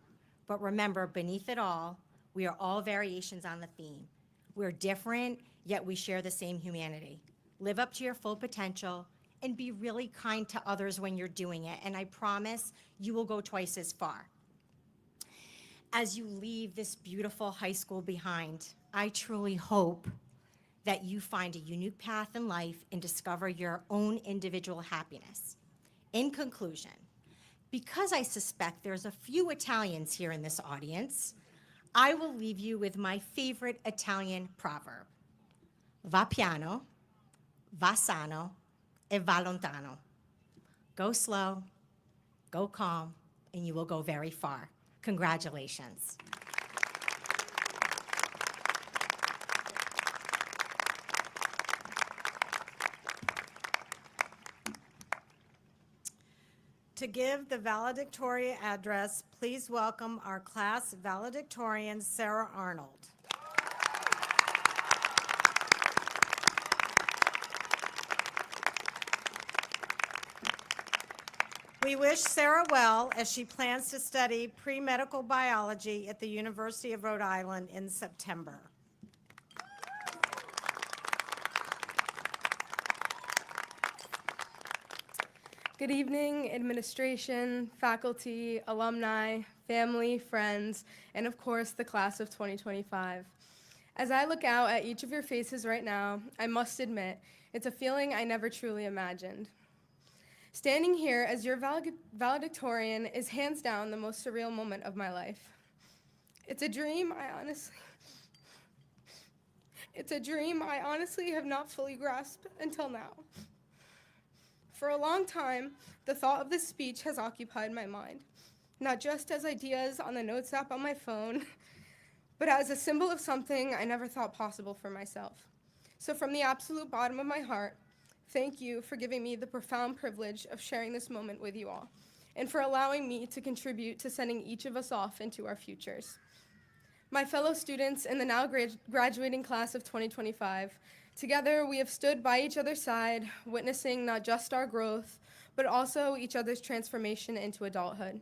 But remember, beneath it all, we are all variations on the theme. We're different, yet we share the same humanity. Live up to your full potential and be really kind to others when you're doing it, and I promise you will go twice as far. As you leave this beautiful high school behind, I truly hope that you find a unique path in life and discover your own individual happiness. In conclusion, because I suspect there's a few Italians here in this audience, I will leave you with my favorite Italian proverb. Va piano, va sano, e va lontano. Go slow, go calm, and you will go very far. Congratulations. To give the valedictorian address, please welcome our class valedictorian, Sarah Arnold. We wish Sarah well as she plans to study pre-medical biology at the University of Rhode Island in September. Good evening, administration, faculty, alumni, family, friends, and of course, the class of 2025. As I look out at each of your faces right now, I must admit, it's a feeling I never truly imagined. Standing here as your valedictorian is hands down the most surreal moment of my life. It's a dream I honestly have not fully grasped until now. For a long time, the thought of this speech has occupied my mind, not just as ideas on the notes app on my phone, but as a symbol of something I never thought possible for myself. So from the absolute bottom of my heart, thank you for giving me the profound privilege of sharing this moment with you all, and for allowing me to contribute to sending each of us off into our futures. My fellow students in the now graduating class of 2025, together we have stood by each other's side, witnessing not just our growth, but also each other's transformation into adulthood.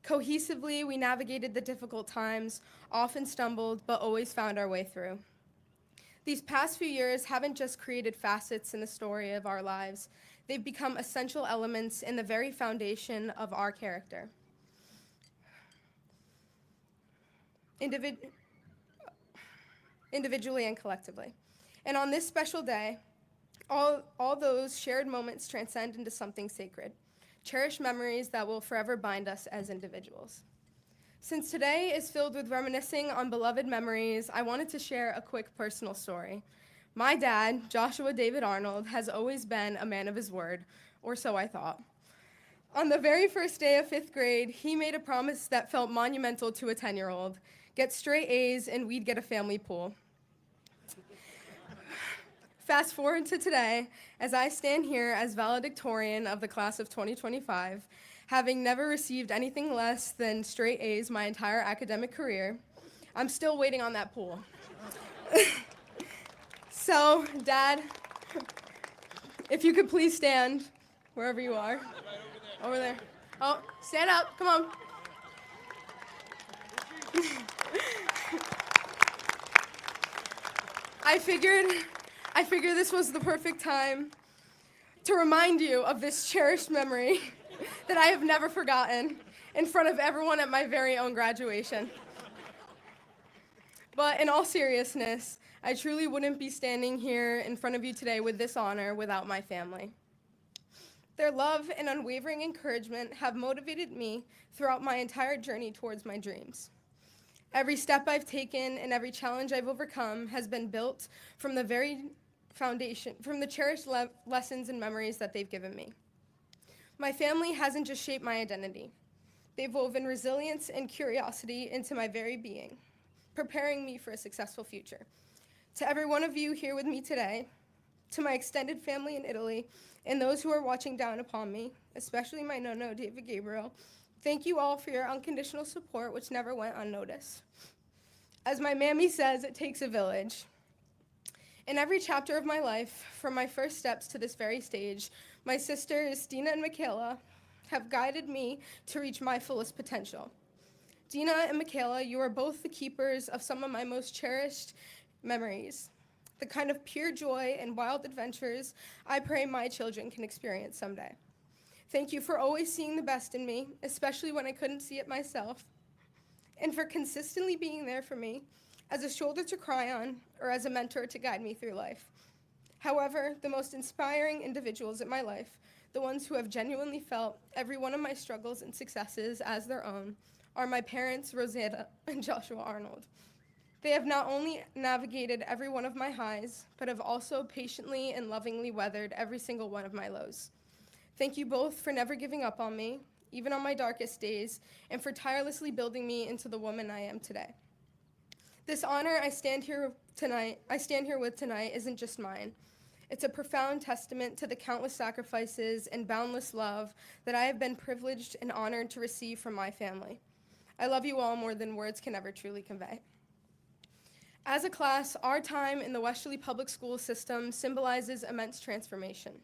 Cohesively, we navigated the difficult times, often stumbled, but always found our way through. These past few years haven't just created facets in the story of our lives, they've become essential elements in the very foundation of our character. Individually and collectively. And on this special day, all those shared moments transcend into something sacred, cherished memories that will forever bind us as individuals. Since today is filled with reminiscing on beloved memories, I wanted to share a quick personal story. My dad, Joshua David Arnold, has always been a man of his word, or so I thought. On the very first day of 5th grade, he made a promise that felt monumental to a 10-year-old. Get straight A's and we'd get a family pool. Fast forward to today, as I stand here as valedictorian of the class of 2025, having never received anything less than straight A's my entire academic career, I'm still waiting on that pool. So, Dad, if you could please stand wherever you are. Over there. Oh, stand up, come on. I figured this was the perfect time to remind you of this cherished memory that I have never forgotten in front of everyone at my very own graduation. But in all seriousness, I truly wouldn't be standing here in front of you today with this honor without my family. Their love and unwavering encouragement have motivated me throughout my entire journey towards my dreams. Every step I've taken and every challenge I've overcome has been built from the very foundation, from the cherished lessons and memories that they've given me. My family hasn't just shaped my identity. They've woven resilience and curiosity into my very being, preparing me for a successful future. To every one of you here with me today, to my extended family in Italy, and those who are watching down upon me, especially my nono, David Gabriel, thank you all for your unconditional support, which never went unnoticed. As my mammy says, it takes a village. In every chapter of my life, from my first steps to this very stage, my sisters, Dina and Michaela, have guided me to reach my fullest potential. Dina and Michaela, you are both the keepers of some of my most cherished memories, the kind of pure joy and wild adventures I pray my children can experience someday. Thank you for always seeing the best in me, especially when I couldn't see it myself, and for consistently being there for me as a shoulder to cry on or as a mentor to guide me through life. However, the most inspiring individuals in my life, the ones who have genuinely felt every one of my struggles and successes as their own, are my parents, Rosetta and Joshua Arnold. They have not only navigated every one of my highs, but have also patiently and lovingly weathered every single one of my lows. Thank you both for never giving up on me, even on my darkest days, and for tirelessly building me into the woman I am today. This honor I stand here with tonight isn't just mine. It's a profound testament to the countless sacrifices and boundless love that I have been privileged and honored to receive from my family. I love you all more than words can ever truly convey. As a class, our time in the Westerly Public School system symbolizes immense transformation.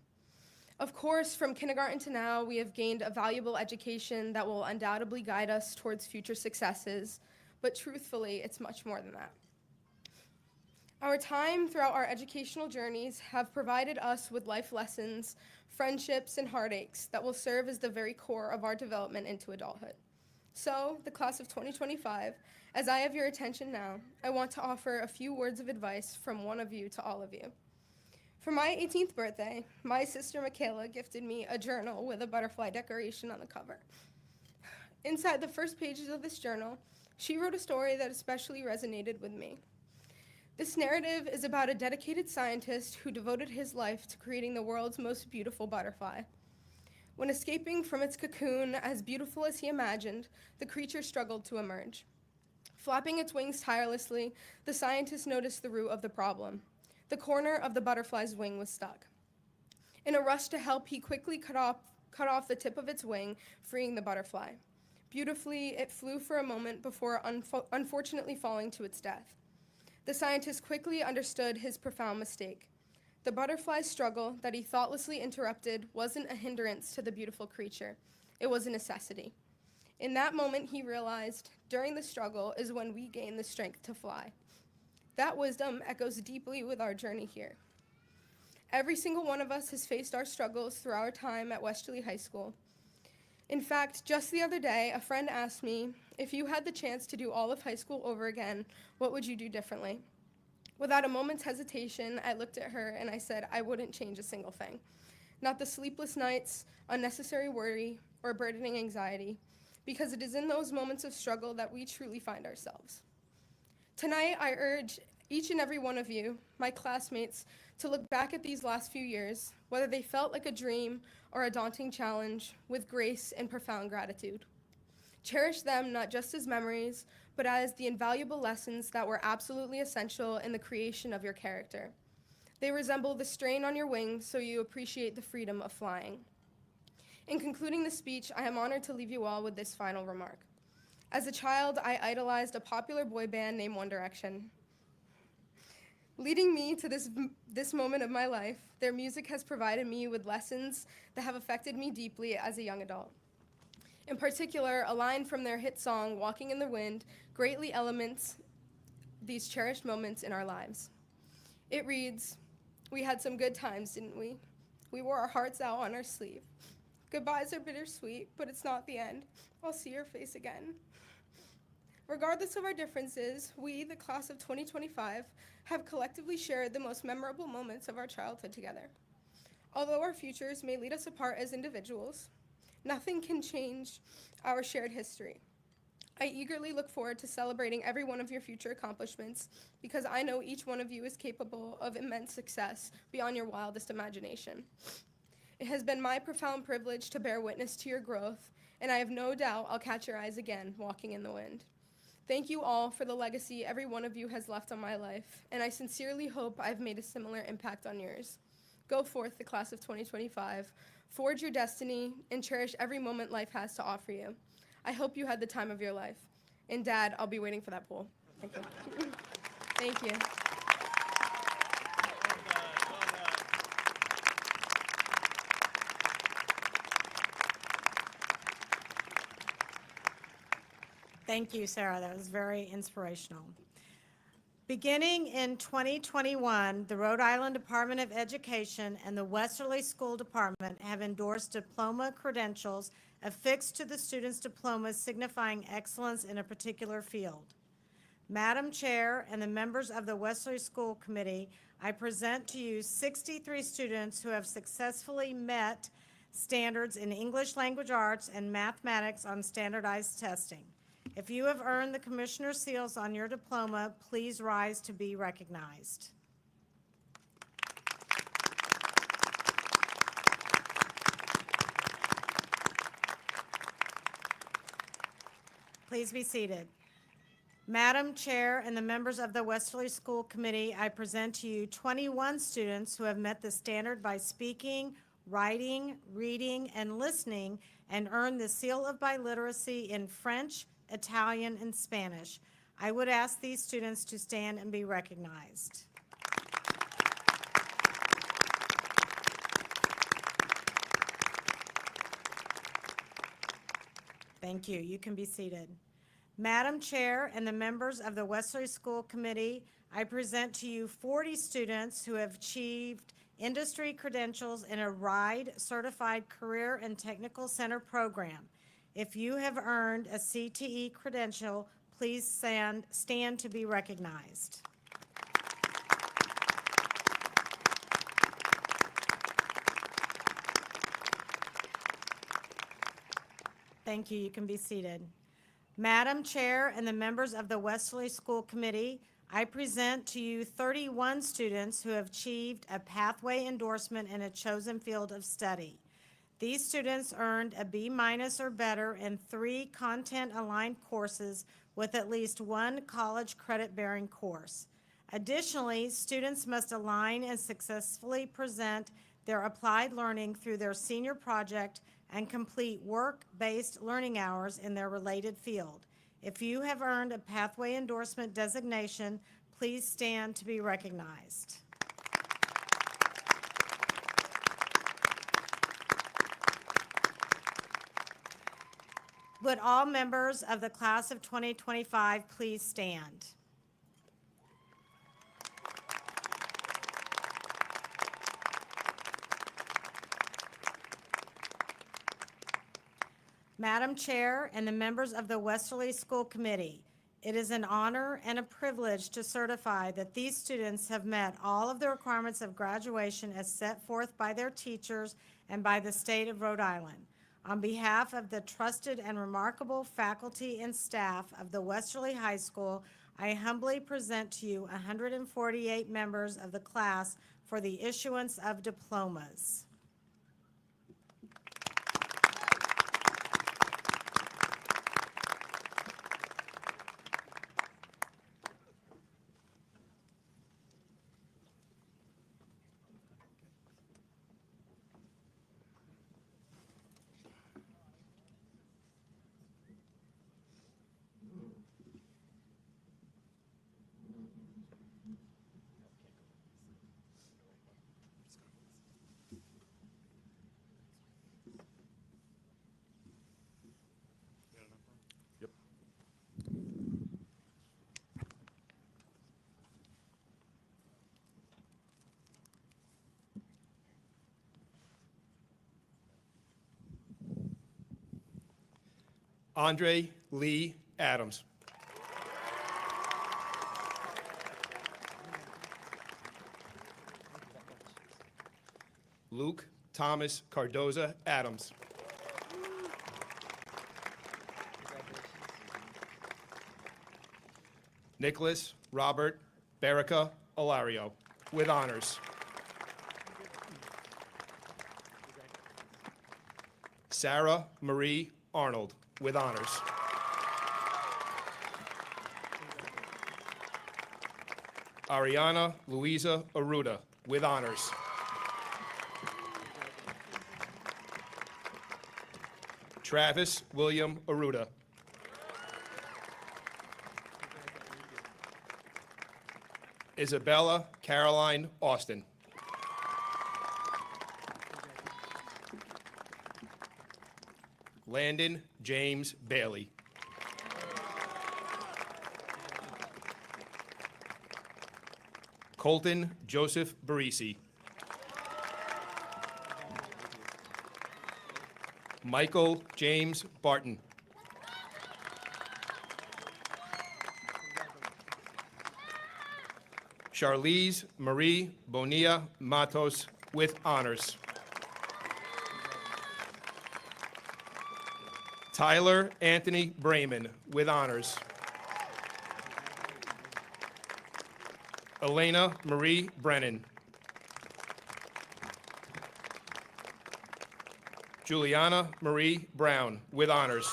Of course, from kindergarten to now, we have gained a valuable education that will undoubtedly guide us towards future successes, but truthfully, it's much more than that. Our time throughout our educational journeys have provided us with life lessons, friendships, and heartaches that will serve as the very core of our development into adulthood. So, the class of 2025, as I have your attention now, I want to offer a few words of advice from one of you to all of you. For my 18th birthday, my sister Michaela gifted me a journal with a butterfly decoration on the cover. Inside the first pages of this journal, she wrote a story that especially resonated with me. This narrative is about a dedicated scientist who devoted his life to creating the world's most beautiful butterfly. When escaping from its cocoon, as beautiful as he imagined, the creature struggled to emerge. Flapping its wings tirelessly, the scientist noticed the root of the problem. The corner of the butterfly's wing was stuck. In a rush to help, he quickly cut off the tip of its wing, freeing the butterfly. Beautifully, it flew for a moment before unfortunately falling to its death. The scientist quickly understood his profound mistake. The butterfly's struggle that he thoughtlessly interrupted wasn't a hindrance to the beautiful creature. It was a necessity. In that moment, he realized, during the struggle is when we gain the strength to fly. That wisdom echoes deeply with our journey here. Every single one of us has faced our struggles through our time at Westerly High School. In fact, just the other day, a friend asked me, if you had the chance to do all of high school over again, what would you do differently? Without a moment's hesitation, I looked at her and I said I wouldn't change a single thing. Not the sleepless nights, unnecessary worry, or burdening anxiety, because it is in those moments of struggle that we truly find ourselves. Tonight, I urge each and every one of you, my classmates, to look back at these last few years, whether they felt like a dream or a daunting challenge, with grace and profound gratitude. Cherish them not just as memories, but as the invaluable lessons that were absolutely essential in the creation of your character. They resemble the strain on your wings, so you appreciate the freedom of flying. In concluding the speech, I am honored to leave you all with this final remark. As a child, I idolized a popular boy band named One Direction. Leading me to this moment of my life, their music has provided me with lessons that have affected me deeply as a young adult. In particular, a line from their hit song, Walking in the Wind, greatly elements these cherished moments in our lives. It reads, "We had some good times, didn't we? We wore our hearts out on our sleeve. Goodbyes are bittersweet, but it's not the end. I'll see your face again." Regardless of our differences, we, the class of 2025, have collectively shared the most memorable moments of our childhood together. Although our futures may lead us apart as individuals, nothing can change our shared history. I eagerly look forward to celebrating every one of your future accomplishments because I know each one of you is capable of immense success beyond your wildest imagination. It has been my profound privilege to bear witness to your growth, and I have no doubt I'll catch your eyes again walking in the wind. Thank you all for the legacy every one of you has left on my life, and I sincerely hope I've made a similar impact on yours. Go forth, the class of 2025, forge your destiny, and cherish every moment life has to offer you. I hope you had the time of your life. And Dad, I'll be waiting for that pool. Thank you. Thank you. Thank you, Sarah. That was very inspirational. Beginning in 2021, the Rhode Island Department of Education and the Westerly School Department have endorsed diploma credentials affixed to the students' diplomas signifying excellence in a particular field. Madam Chair and the members of the Westerly School Committee, I present to you 63 students who have successfully met standards in English language arts and mathematics on standardized testing. If you have earned the Commissioner's seals on your diploma, please rise to be recognized. Please be seated. Madam Chair and the members of the Westerly School Committee, I present to you 21 students who have met the standard by speaking, writing, reading, and listening and earned the seal of biliteracy in French, Italian, and Spanish. I would ask these students to stand and be recognized. Thank you. You can be seated. Madam Chair and the members of the Westerly School Committee, I present to you 40 students who have achieved industry credentials in a RIDE Certified Career and Technical Center program. If you have earned a CTE credential, please stand to be recognized. Thank you. You can be seated. Madam Chair and the members of the Westerly School Committee, I present to you 31 students who have achieved a pathway endorsement in a chosen field of study. These students earned a B- or better in 3 content-aligned courses with at least 1 college credit-bearing course. Additionally, students must align and successfully present their applied learning through their senior project and complete work-based learning hours in their related field. If you have earned a pathway endorsement designation, please stand to be recognized. Would all members of the class of 2025 please stand? Madam Chair and the members of the Westerly School Committee, it is an honor and a privilege to certify that these students have met all of the requirements of graduation as set forth by their teachers and by the state of Rhode Island. On behalf of the trusted and remarkable faculty and staff of the Westerly High School, I humbly present to you 148 members of the class for the issuance of diplomas. Andre Lee Adams. Luke Thomas Cardoza Adams. Nicholas Robert Berica Olario, with honors. Sarah Marie Arnold, with honors. Ariana Louisa Aruda, with honors. Travis William Aruda. Isabella Caroline Austin. Landon James Bailey. Colton Joseph Barisi. Michael James Barton. Charlize Marie Bonilla Matos, with honors. Tyler Anthony Brayman, with honors. Elena Marie Brennan. Juliana Marie Brown, with honors.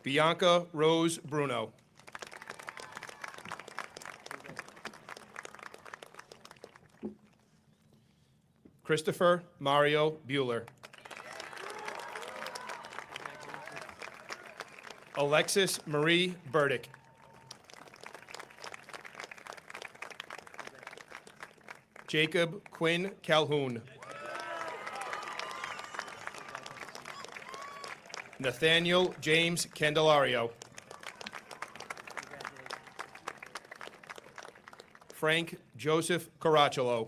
Bianca Rose Bruno. Christopher Mario Bueller. Alexis Marie Burdick. Jacob Quinn Calhoun. Nathaniel James Candelario. Frank Joseph Caracciolo.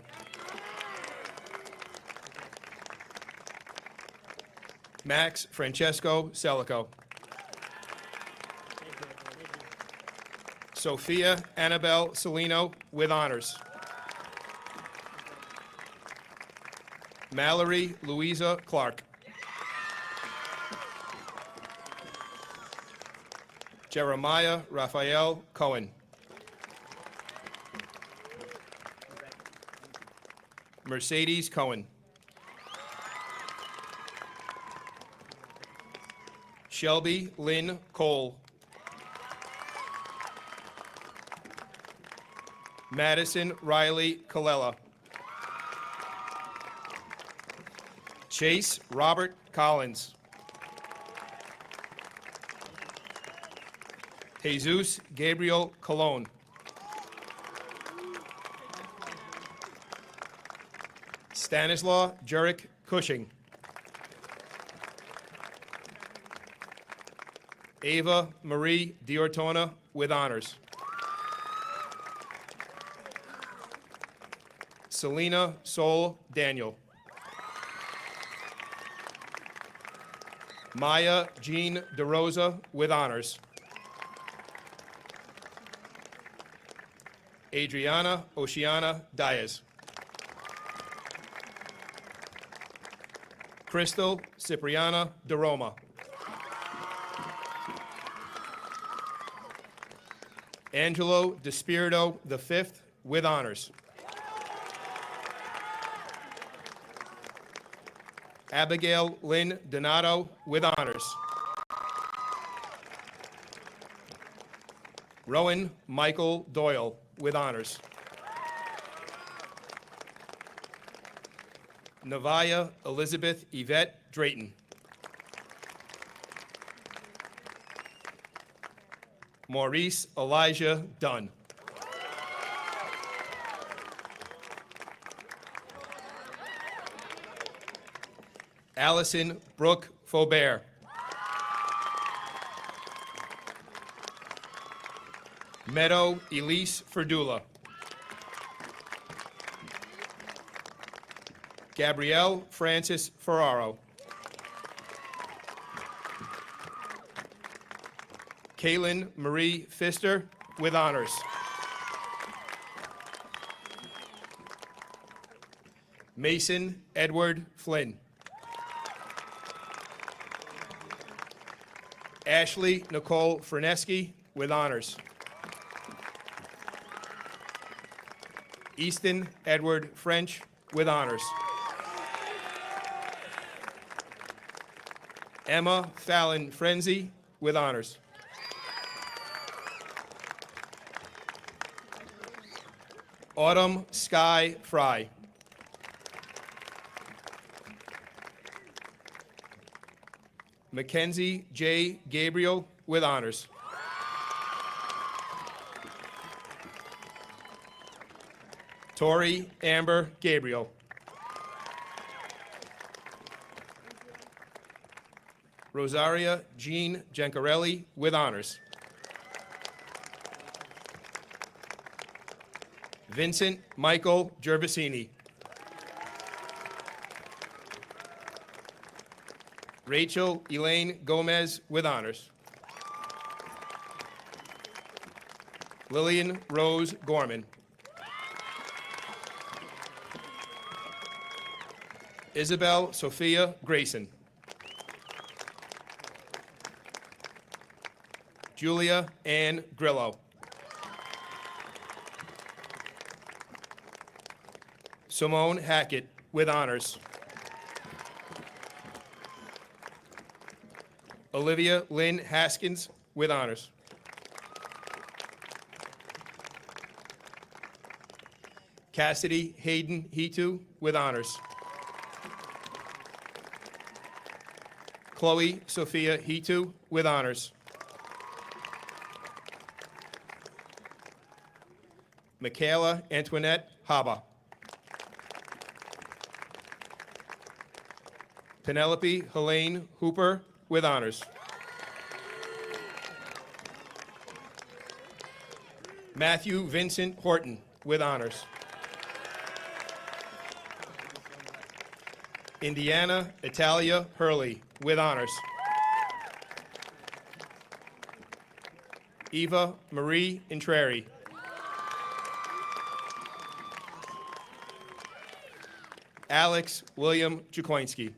Max Francesco Celico. Sophia Annabelle Celino, with honors. Mallory Louisa Clark. Jeremiah Raphael Cohen. Mercedes Cohen. Shelby Lynn Cole. Madison Riley Colella. Chase Robert Collins. Jesus Gabriel Colon. Stanislaw Jurek Cushing. Ava Marie Diortona, with honors. Selena Sol Daniel. Maya Jean DeRosa, with honors. Adriana Oceana Diaz. Crystal Cipriana DeRoma. Angelo DeSpirito V, with honors. Abigail Lynn Donato, with honors. Rowan Michael Doyle, with honors. Navaya Elizabeth Yvette Drayton. Maurice Elijah Dunn. Allison Brooke Faubert. Meadow Elise Ferdula. Gabrielle Francis Ferraro. Kaylin Marie Pfister, with honors. Mason Edward Flynn. Ashley Nicole Freneski with honors. Easton Edward French with honors. Emma Fallon Frenzy with honors. Autumn Sky Fry. Mackenzie J. Gabriel with honors. Tori Amber Gabriel. Rosaria Jean Giancarelli with honors. Vincent Michael Gervasini. Rachel Elaine Gomez with honors. Lillian Rose Gorman. Isabel Sophia Grayson. Julia Ann Grillo. Simone Hackett with honors. Olivia Lynn Haskins with honors. Cassidy Hayden Hitu with honors. Chloe Sophia Hitu with honors. Michaela Antoinette Haba. Penelope Helene Hooper with honors. Matthew Vincent Horton with honors. Indiana Italia Hurley with honors. Eva Marie Intreri. Alex William Jakoinski.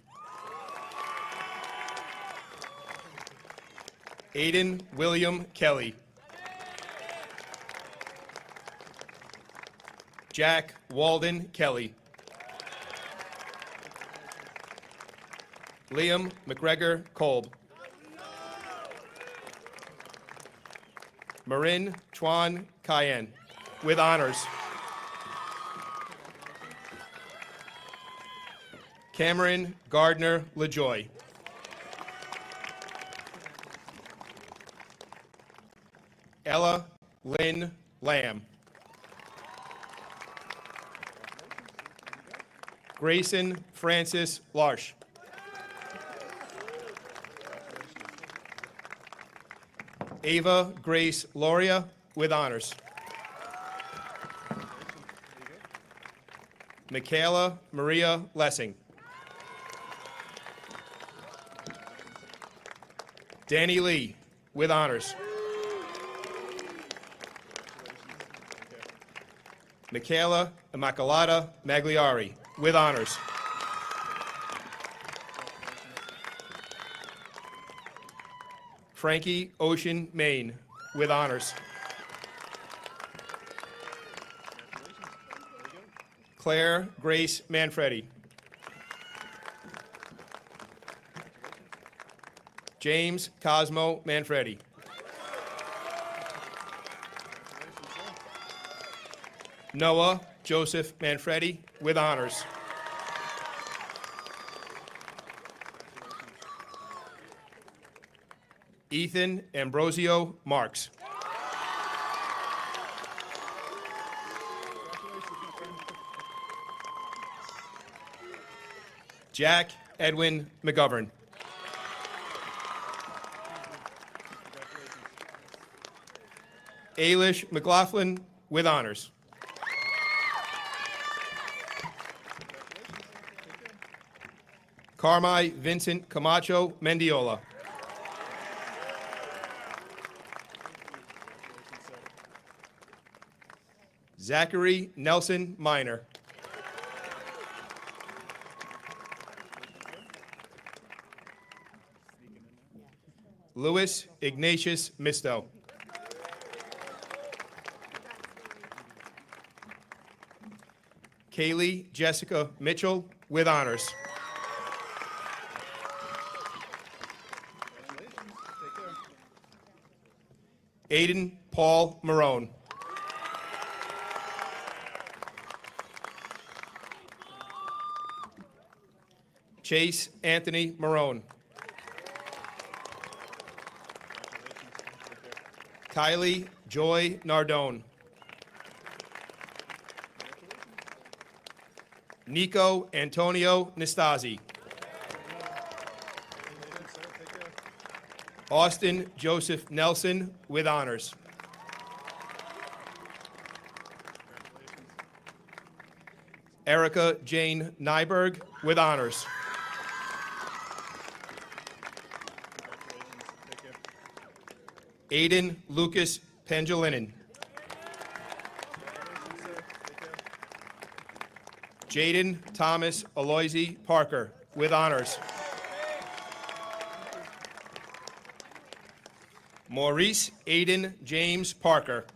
Aiden William Kelly. Jack Walden Kelly. Liam McGregor Kolb. Marin Chuan Cayenne with honors. Cameron Gardner LaJoy. Ella Lynn Lamb. Grayson Francis Larsh. Ava Grace Loria with honors. Michaela Maria Lessing. Danny Lee with honors. Michaela Immaculata Magliari with honors. Frankie Ocean Maine with honors. Claire Grace Manfredi. James Cosmo Manfredi. Noah Joseph Manfredi with honors. Ethan Ambrosio Marks. Jack Edwin McGovern. Ailish McLaughlin with honors. Carmi Vincent Camacho Mendiola. Zachary Nelson Minor. Louis Ignatius Misto. Kaylee Jessica Mitchell with honors. Aiden Paul Marone. Chase Anthony Marone. Kylie Joy Nardone. Nico Antonio Nastasi. Austin Joseph Nelson with honors. Erica Jane Nyberg with honors. Aiden Lucas Pengelinen. Jaden Thomas Aloisi Parker with honors. Maurice Aiden James Parker.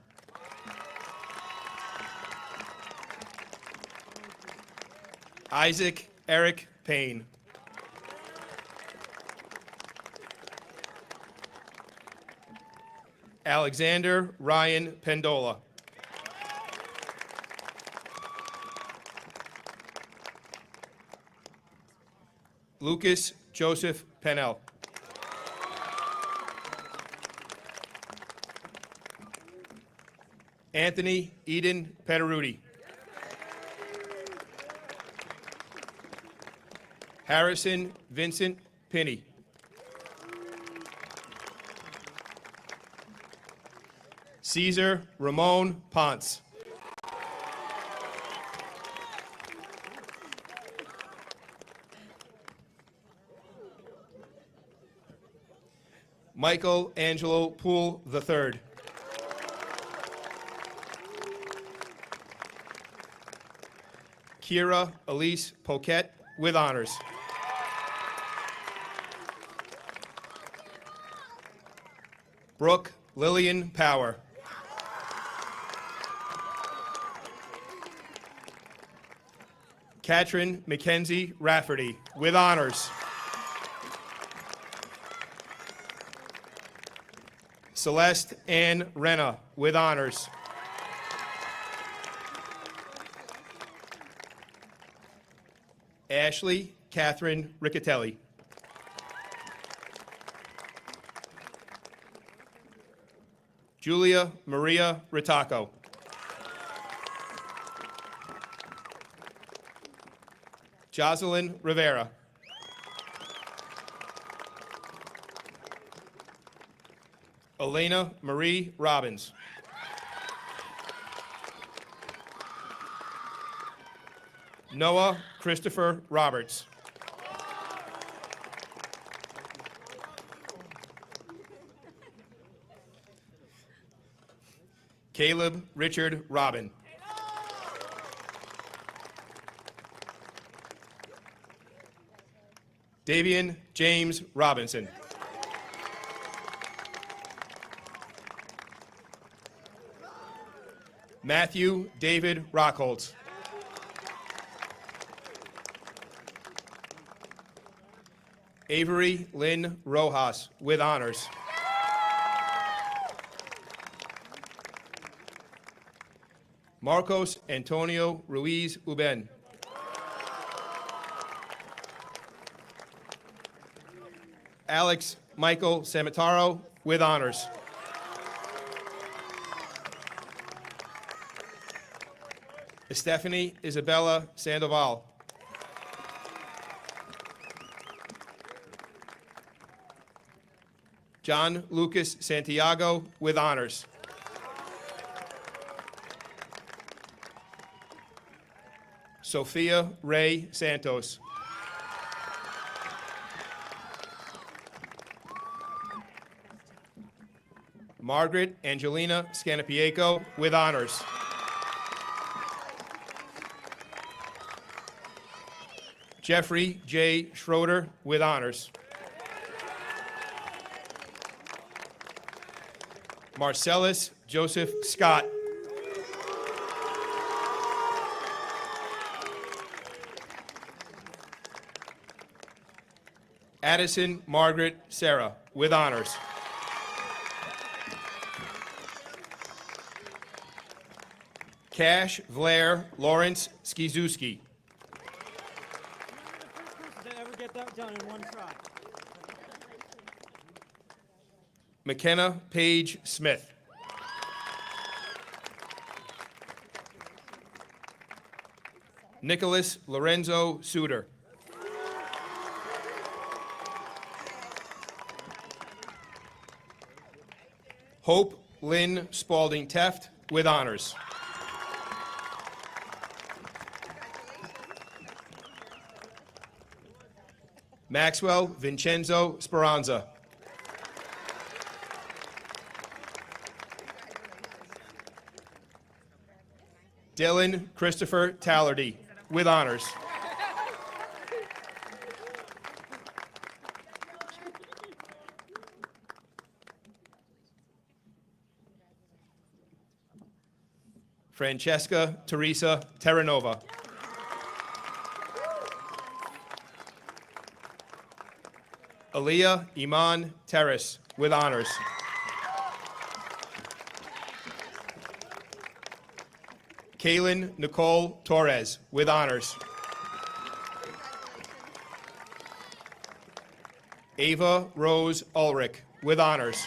Isaac Eric Payne. Alexander Ryan Pendola. Lucas Joseph Pennell. Anthony Eden Pederuti. Harrison Vincent Pinney. Caesar Ramon Ponce. Michael Angelo Poole III. Kira Elise Poquette with honors. Brooke Lillian Power. Katrin Mackenzie Rafferty with honors. Celeste Ann Renna with honors. Ashley Catherine Riccatelli. Julia Maria Ritaco. Jocelyn Rivera. Elena Marie Robbins. Noah Christopher Roberts. Caleb Richard Robin. Davian James Robinson. Matthew David Rockholtz. Avery Lynn Rojas with honors. Marcos Antonio Ruiz Uben. Alex Michael Samataro with honors. Stephanie Isabella Sandoval. John Lucas Santiago with honors. Sophia Ray Santos. Margaret Angelina Scanapiaco with honors. Jeffrey J. Schroeder with honors. Marcellus Joseph Scott. Addison Margaret Sarah, with honors. Cash Vlaire Lawrence Skizuski. To ever get that done in one try. McKenna Page Smith. Nicholas Lorenzo Suter. Hope Lynn Spalding Teft, with honors. Maxwell Vincenzo Speranza. Dylan Christopher Tallardy, with honors. Francesca Teresa Terranova. Aaliyah Iman Terrace, with honors. Kaylin Nicole Torres, with honors. Ava Rose Ulrich, with honors.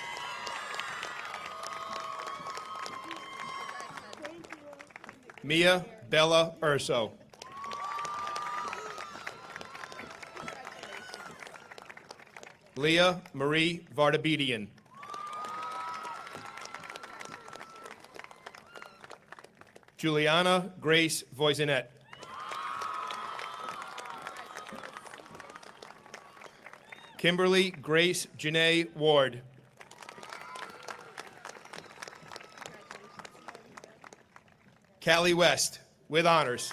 Mia Bella Urso. Leah Marie Vardabedian. Juliana Grace Voisinet. Kimberly Grace Janae Ward. Callie West, with honors.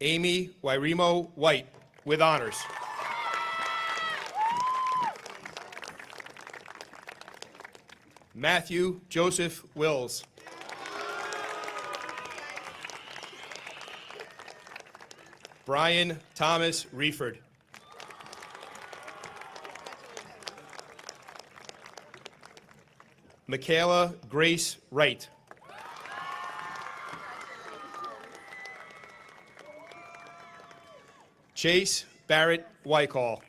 Amy Wairimo White, with honors. Matthew Joseph Wills. Brian Thomas Reeford. Michaela Grace Wright. Chase Barrett Wycall.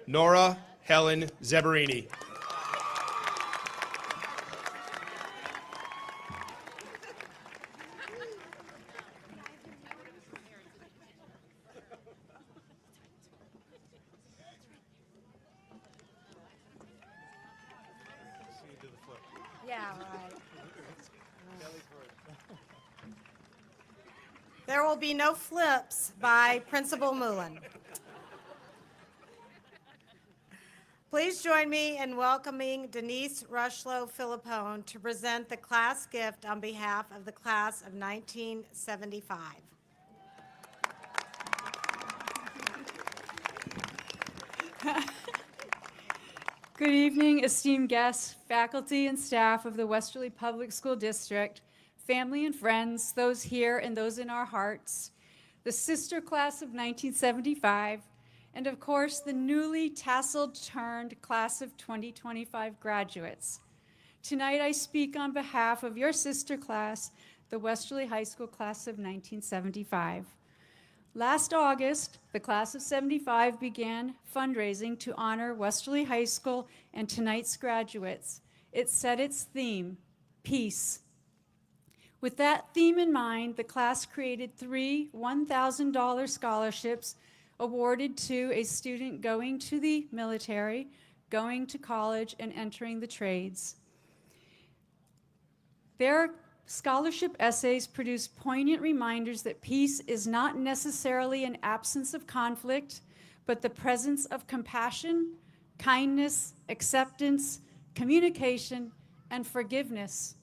Nora Helen Zeberini. Yeah, right. There will be no flips by Principal Mullen. Please join me in welcoming Denise Rushlow Philippone to present the class gift on behalf of the class of 1975. Good evening, esteemed guests, faculty, and staff of the Westerly Public School District, family and friends, those here and those in our hearts, the sister class of 1975, and of course, the newly tasseled-turned class of 2025 graduates. Tonight, I speak on behalf of your sister class, the Westerly High School class of 1975. Last August, the class of 75 began fundraising to honor Westerly High School and tonight's graduates. It set its theme, peace. With that theme in mind, the class created 3 $1,000 scholarships awarded to a student going to the military, going to college, and entering the trades. Their scholarship essays produce poignant reminders that peace is not necessarily an absence of conflict, but the presence of compassion, kindness, acceptance, communication, and forgiveness.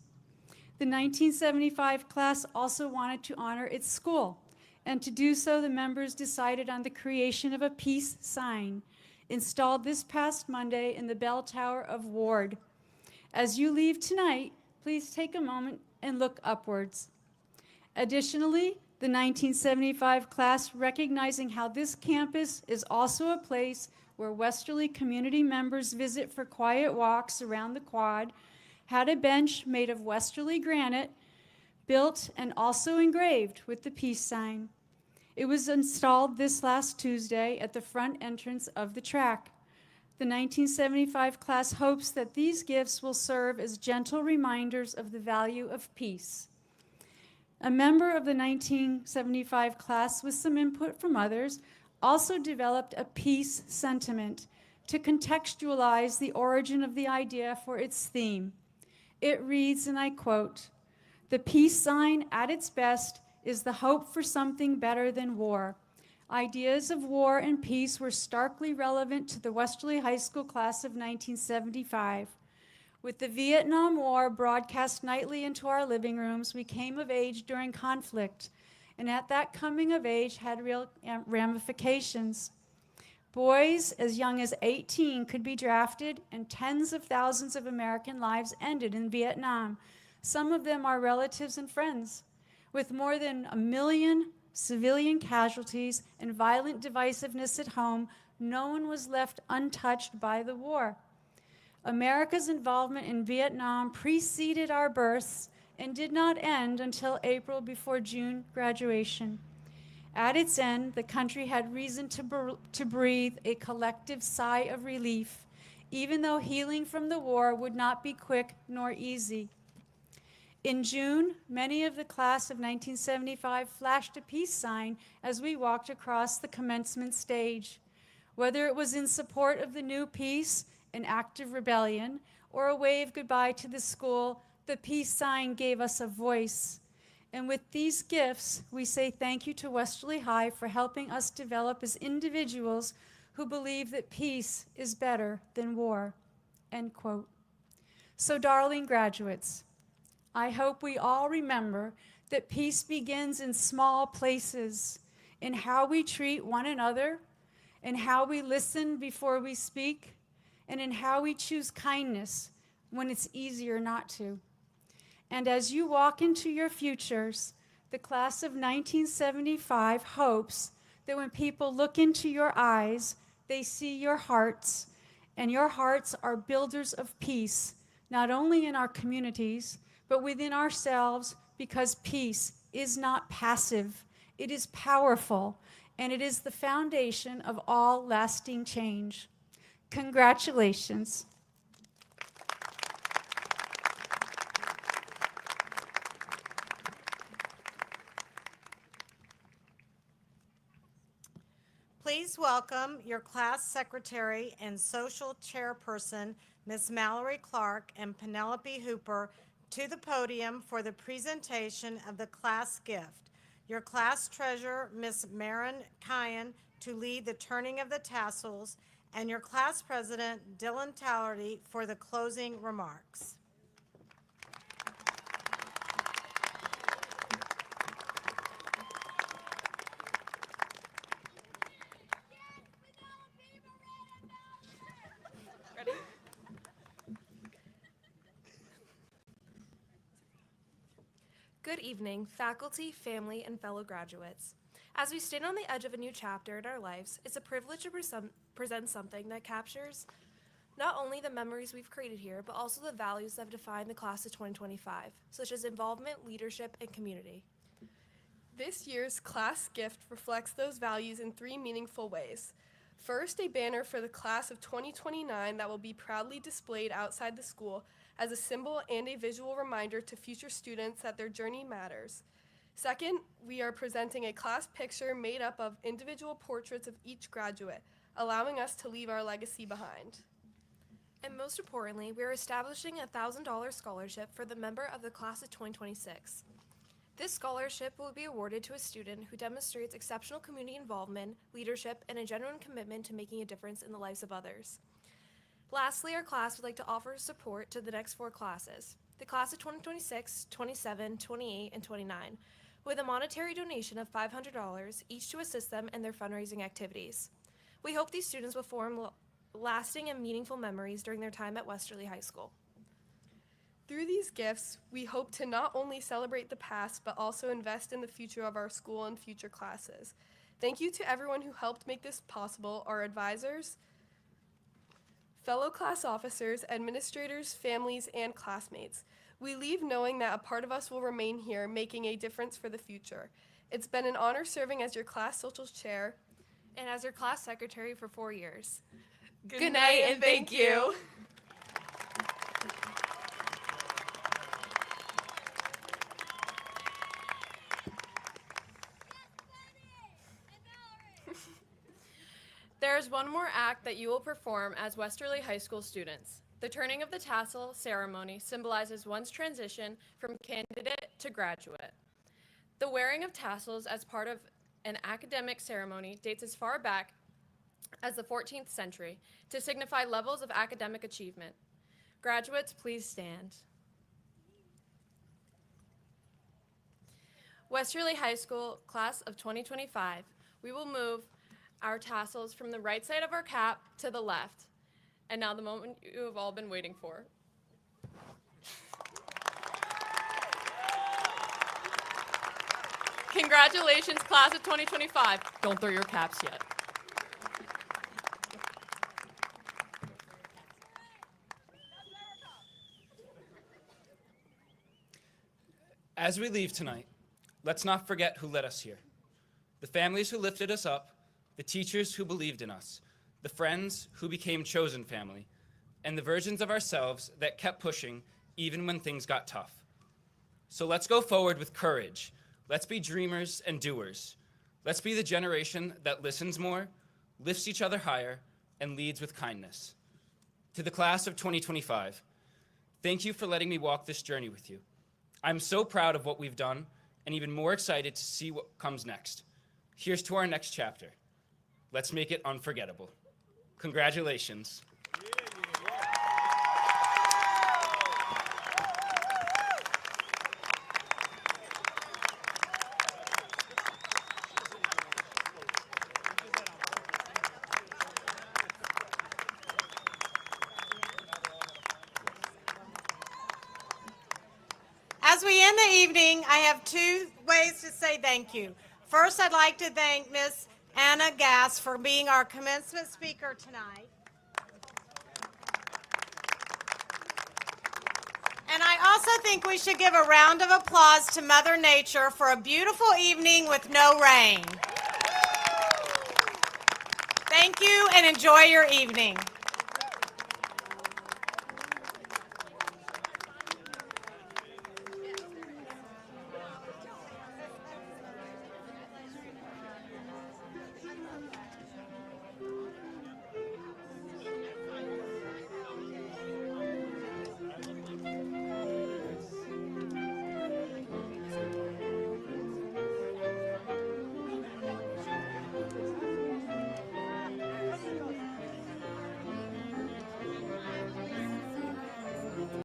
The 1975 class also wanted to honor its school, and to do so, the members decided on the creation of a peace sign, installed this past Monday in the bell tower of Ward. As you leave tonight, please take a moment and look upwards. Additionally, the 1975 class, recognizing how this campus is also a place where Westerly community members visit for quiet walks around the quad, had a bench made of Westerly granite built and also engraved with the peace sign. It was installed this last Tuesday at the front entrance of the track. The 1975 class hopes that these gifts will serve as gentle reminders of the value of peace. A member of the 1975 class, with some input from others, also developed a peace sentiment to contextualize the origin of the idea for its theme. It reads, and I quote, "The peace sign at its best is the hope for something better than war. Ideas of war and peace were starkly relevant to the Westerly High School class of 1975. With the Vietnam War broadcast nightly into our living rooms, we came of age during conflict, and at that coming of age had real ramifications. Boys as young as 18 could be drafted, and tens of thousands of American lives ended in Vietnam. Some of them are relatives and friends. With more than 1 million civilian casualties and violent divisiveness at home, no one was left untouched by the war. America's involvement in Vietnam preceded our births and did not end until April before June graduation. At its end, the country had reason to breathe a collective sigh of relief, even though healing from the war would not be quick nor easy. In June, many of the class of 1975 flashed a peace sign as we walked across the commencement stage. Whether it was in support of the new peace, an act of rebellion, or a wave goodbye to the school, the peace sign gave us a voice. And with these gifts, we say thank you to Westerly High for helping us develop as individuals who believe that peace is better than war." End quote. So, darling graduates, I hope we all remember that peace begins in small places, in how we treat one another, in how we listen before we speak, and in how we choose kindness when it's easier not to. And as you walk into your futures, the class of 1975 hopes that when people look into your eyes, they see your hearts, and your hearts are builders of peace, not only in our communities, but within ourselves, because peace is not passive, it is powerful, and it is the foundation of all lasting change. Congratulations. Please welcome your class secretary and social chairperson, Ms. Mallory Clark and Penelope Hooper, to the podium for the presentation of the class gift. Your class treasurer, Ms. Maren Kyan, to lead the turning of the tassels, and your class president, Dylan Tallerty, for the closing remarks. Ready? Good evening, faculty, family, and fellow graduates. As we stand on the edge of a new chapter in our lives, it's a privilege to present something that captures not only the memories we've created here, but also the values that have defined the class of 2025, such as involvement, leadership, and community. This year's class gift reflects those values in 3 meaningful ways. First, a banner for the class of 2029 that will be proudly displayed outside the school as a symbol and a visual reminder to future students that their journey matters. Second, we are presenting a class picture made up of individual portraits of each graduate, allowing us to leave our legacy behind. And most importantly, we are establishing a $1,000 scholarship for the member of the class of 2026. This scholarship will be awarded to a student who demonstrates exceptional community involvement, leadership, and a genuine commitment to making a difference in the lives of others. Lastly, our class would like to offer support to the next 4 classes, the class of 2026, 27, 28, and 29, with a monetary donation of $500 each to assist them in their fundraising activities. We hope these students will form lasting and meaningful memories during their time at Westerly High School. Through these gifts, we hope to not only celebrate the past, but also invest in the future of our school and future classes. Thank you to everyone who helped make this possible, our advisors, fellow class officers, administrators, families, and classmates. We leave knowing that a part of us will remain here, making a difference for the future. It's been an honor serving as your class socials chair And as your class secretary for 4 years. Good night and thank you. There is one more act that you will perform as Westerly High School students. The turning of the tassel ceremony symbolizes one's transition from candidate to graduate. The wearing of tassels as part of an academic ceremony dates as far back as the 14th century to signify levels of academic achievement. Graduates, please stand. Westerly High School, class of 2025, we will move our tassels from the right side of our cap to the left. And now the moment you have all been waiting for. Congratulations, class of 2025. Don't throw your caps yet. As we leave tonight, let's not forget who led us here. The families who lifted us up, the teachers who believed in us, the friends who became chosen family, and the versions of ourselves that kept pushing even when things got tough. So let's go forward with courage. Let's be dreamers and doers. Let's be the generation that listens more, lifts each other higher, and leads with kindness. To the class of 2025, thank you for letting me walk this journey with you. I'm so proud of what we've done and even more excited to see what comes next. Here's to our next chapter. Let's make it unforgettable. Congratulations. As we end the evening, I have 2 ways to say thank you. First, I'd like to thank Miss Anna Gass for being our commencement speaker tonight. And I also think we should give a round of applause to Mother Nature for a beautiful evening with no rain. Thank you and enjoy your evening.